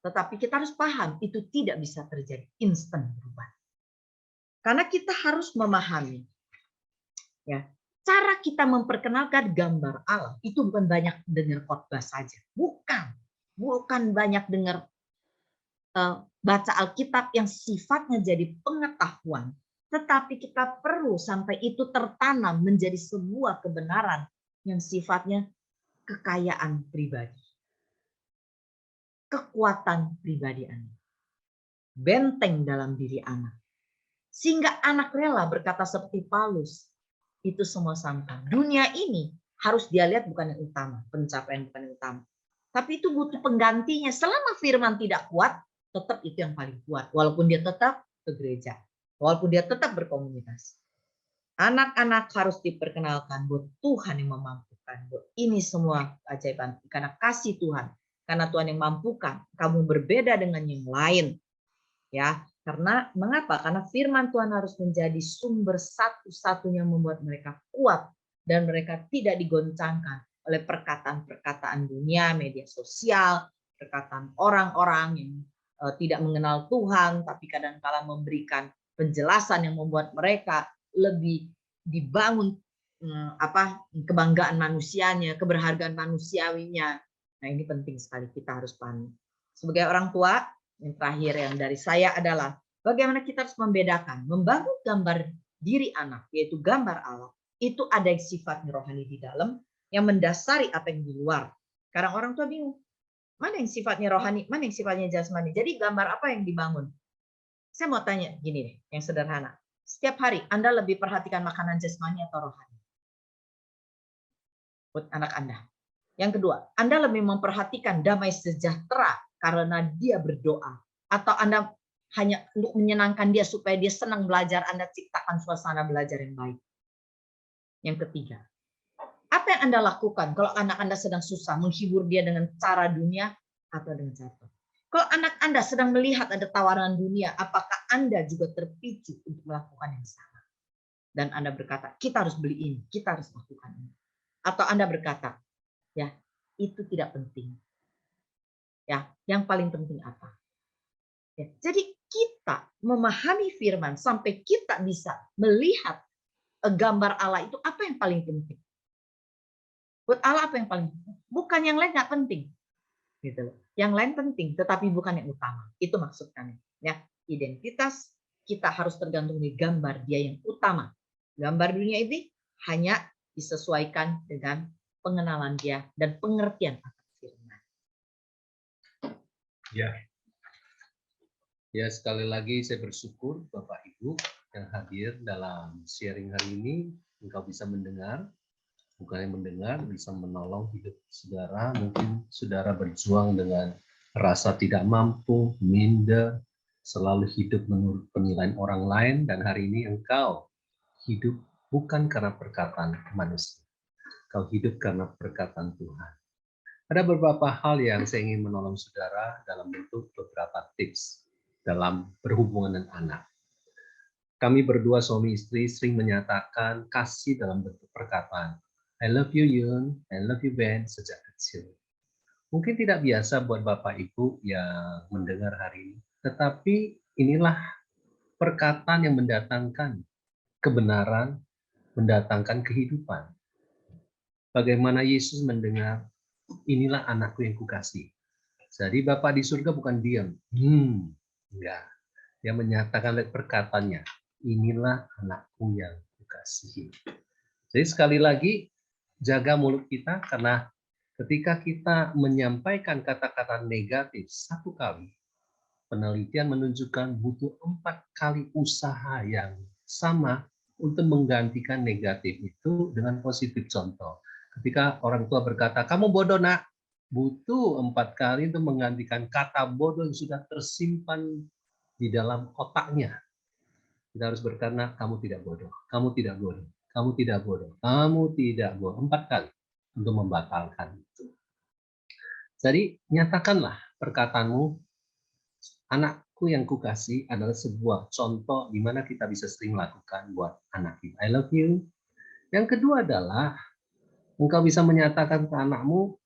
Tetapi kita harus paham itu tidak bisa terjadi instan berubah. Karena kita harus memahami, ya, cara kita memperkenalkan gambar Allah itu bukan banyak dengar khotbah saja, bukan banyak dengar baca Alkitab yang sifatnya jadi pengetahuan, tetapi kita perlu sampai itu tertanam menjadi sebuah kebenaran yang sifatnya kekayaan pribadi, kekuatan pribadi Anda, benteng dalam diri anak. Sehingga anak rela berkata seperti Paulus, itu semua sampah. Dunia ini harus dia lihat bukan yang utama, pencapaian bukan yang utama. Tapi itu butuh penggantinya. Selama firman tidak kuat, tetap itu yang paling kuat. Walaupun dia tetap ke gereja, walaupun dia tetap berkomunitas. Anak-anak harus diperkenalkan bahwa Tuhan yang memampukan. Bahwa ini semua keajaiban karena kasih Tuhan. Karena Tuhan yang mampukan. Kamu berbeda dengan yang lain. Ya, karena mengapa? Karena firman Tuhan harus menjadi sumber satu-satunya membuat mereka kuat dan mereka tidak digoncangkan oleh perkataan-perkataan dunia, media sosial, perkataan orang-orang yang tidak mengenal Tuhan, tapi kadang-kala memberikan penjelasan yang membuat mereka lebih dibangun kebanggaan manusianya, keberhargaan manusiawinya. Nah, ini penting sekali kita harus pahami. Sebagai orang tua, yang terakhir yang dari saya adalah bagaimana kita harus membedakan, membangun gambar diri anak, yaitu gambar Allah. Itu ada yang sifatnya rohani di dalam, yang mendasari apa yang di luar. Karena orang tua bingung, mana yang sifatnya rohani, mana yang sifatnya jasmani. Jadi gambar apa yang dibangun? Saya mau tanya gini deh, yang sederhana. Setiap hari Anda lebih perhatikan makanan jasmani atau rohani? Buat anak Anda. Yang kedua, Anda lebih memperhatikan damai sejahtera karena dia berdoa, atau Anda hanya untuk menyenangkan dia supaya dia senang belajar, Anda ciptakan suasana belajar yang baik. Yang ketiga, apa yang Anda lakukan kalau anak Anda sedang susah, menghibur dia dengan cara dunia atau dengan cara Tuhan? Kalau anak Anda sedang melihat ada tawaran dunia, apakah Anda juga terpicu untuk melakukan yang sama? Dan Anda berkata, kita harus beli ini, kita harus lakukan ini. Atau Anda berkata, ya, itu tidak penting. Ya, yang paling penting apa? Ya, jadi kita memahami firman sampai kita bisa melihat gambar Allah itu apa yang paling penting. Buat Allah apa yang paling penting? Bukan yang lain nggak penting. Gitu loh. Yang lain penting, tetapi bukan yang utama. Itu maksudnya. Ya, identitas kita harus tergantung di gambar dia yang utama. Gambar dunia ini hanya disesuaikan dengan pengenalan dia dan pengertian akan firman. Ya. Ya, sekali lagi saya bersyukur Bapak Ibu yang hadir dalam sharing hari ini. Engkau bisa mendengar, bukan yang mendengar, bisa menolong hidup saudara. Mungkin saudara berjuang dengan rasa tidak mampu, minder, selalu hidup menurut penilaian orang lain, dan hari ini engkau hidup bukan karena perkataan manusia. Kau hidup karena perkataan Tuhan. Ada beberapa hal yang saya ingin menolong saudara dalam bentuk beberapa tips dalam berhubungan dengan anak. Kami berdua suami istri sering menyatakan kasih dalam bentuk perkataan. I love you Yun, I love you Ben sejak kecil. Mungkin tidak biasa buat Bapak Ibu yang mendengar hari ini, tetapi inilah perkataan yang mendatangkan kebenaran, mendatangkan kehidupan. Bagaimana Yesus mendengar, inilah anakku yang kukasih. Jadi Bapak di surga bukan diam. Enggak. Dia menyatakan lewat perkataannya, inilah anakku yang kukasihi. Jadi sekali lagi, jaga mulut kita, karena ketika kita menyampaikan kata-kata negatif satu kali, penelitian menunjukkan butuh 4 kali usaha yang sama untuk menggantikan negatif itu dengan positif. Contoh, ketika orang tua berkata, kamu bodoh nak, butuh 4 kali untuk menggantikan kata bodoh yang sudah tersimpan di dalam otaknya. Kita harus berkata, kamu tidak bodoh, kamu tidak bodoh, Kamu tidak bodoh. Kamu tidak bodoh. 4 kali untuk membatalkan itu. Jadi nyatakanlah perkataanmu, anakku yang kukasih adalah sebuah contoh di mana kita bisa sering lakukan buat anak kita. I love you. Yang kedua adalah engkau bisa menyatakan ke anakmu,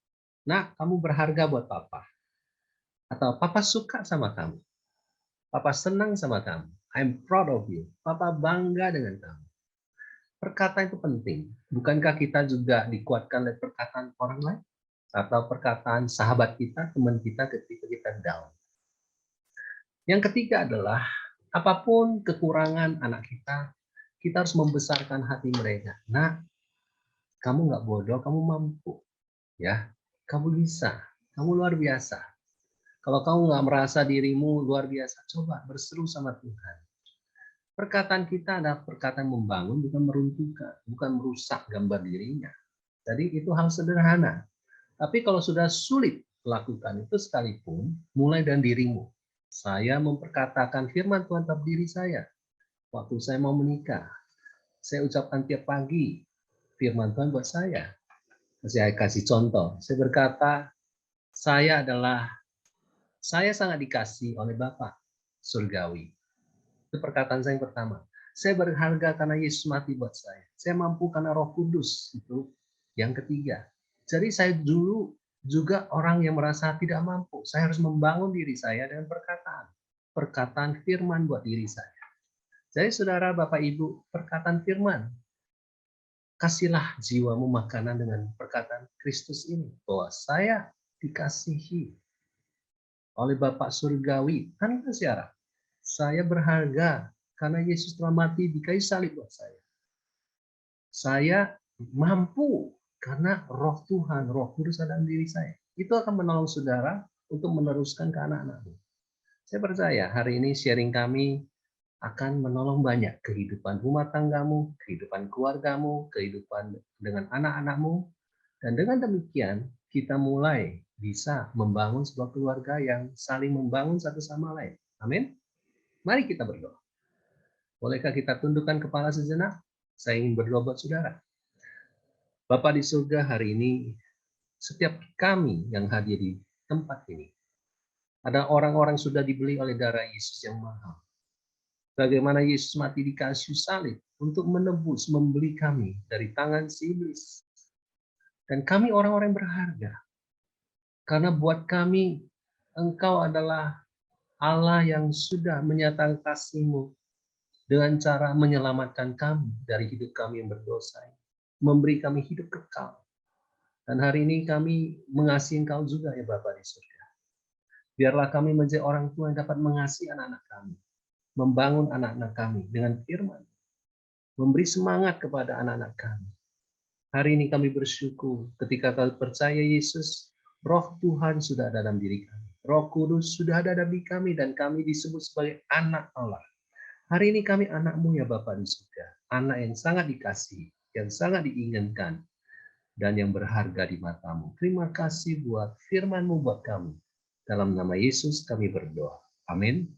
nak, kamu berharga buat papa. Atau papa suka sama kamu. Papa senang sama kamu. I'm proud of you. Papa bangga dengan kamu. Perkataan itu penting. Bukankah kita juga dikuatkan oleh perkataan orang lain? Atau perkataan sahabat kita, teman kita ketika kita down. Yang ketiga adalah, apapun kekurangan anak kita harus membesarkan hati mereka. Nah, kamu nggak bodoh, kamu mampu. Ya, kamu bisa. Kamu luar biasa. Kalau kamu nggak merasa dirimu luar biasa, coba berseru sama Tuhan. Perkataan kita adalah perkataan membangun, bukan meruntuhkan, bukan merusak gambar dirinya. Jadi itu hal sederhana. Tapi kalau sudah sulit lakukan itu sekalipun, mulai dari dirimu. Saya memperkatakan firman Tuhan dalam diri saya. Waktu saya mau menikah, saya ucapkan tiap pagi firman Tuhan buat saya. Saya kasih contoh. Saya berkata, saya sangat dikasih oleh Bapa surgawi. Itu perkataan saya yang pertama. Saya berharga karena Yesus mati buat saya. Saya mampu karena Roh Kudus. Itu yang ketiga. Jadi saya dulu juga orang yang merasa tidak mampu. Saya harus membangun diri saya dengan perkataan. Perkataan firman buat diri saya. Jadi saudara, Bapak, Ibu, perkataan firman. Kasihlah jiwamu makanan dengan perkataan Kristus ini. Bahwa saya dikasihi oleh Bapak surgawi tanpa syarat. Saya berharga karena Yesus telah mati di kayu salib buat saya. Saya mampu karena Roh Tuhan, Roh Kudus ada di diri saya. Itu akan menolong saudara untuk meneruskan ke anak-anakmu. Saya percaya hari ini sharing kami akan menolong banyak kehidupan rumah tanggamu, kehidupan keluargamu, kehidupan dengan anak-anakmu. Dan dengan demikian kita mulai bisa membangun sebuah keluarga yang saling membangun satu sama lain. Amin. Mari kita berdoa. Bolehkah kita tundukkan kepala sejenak? Saya ingin berdoa buat saudara. Bapa di surga, hari ini setiap kami yang hadir di tempat ini, ada orang-orang sudah dibeli oleh darah Yesus yang mahal. Bagaimana Yesus mati di kayu salib untuk menebus, membeli kami dari tangan si iblis. Dan kami orang-orang berharga. Karena buat kami, Engkau adalah Allah yang sudah menyatakan kasih-Mu dengan cara menyelamatkan kami dari hidup kami yang berdosa, memberi kami hidup kekal. Dan hari ini kami mengasihi Engkau juga ya Bapa di surga. Biarlah kami menjadi orang tua yang dapat mengasihi anak-anak kami, membangun anak-anak kami dengan firman, memberi semangat kepada anak-anak kami. Hari ini kami bersyukur ketika kami percaya Yesus, Roh Tuhan sudah ada dalam diri kami. Roh Kudus sudah ada dalam diri kami dan kami disebut sebagai anak Allah. Hari ini kami anak-Mu ya Bapa di surga. Anak yang sangat dikasihi, yang sangat diinginkan, dan yang berharga di mata-Mu. Terima kasih buat firman-Mu buat kami. Dalam nama Yesus kami berdoa. Amin.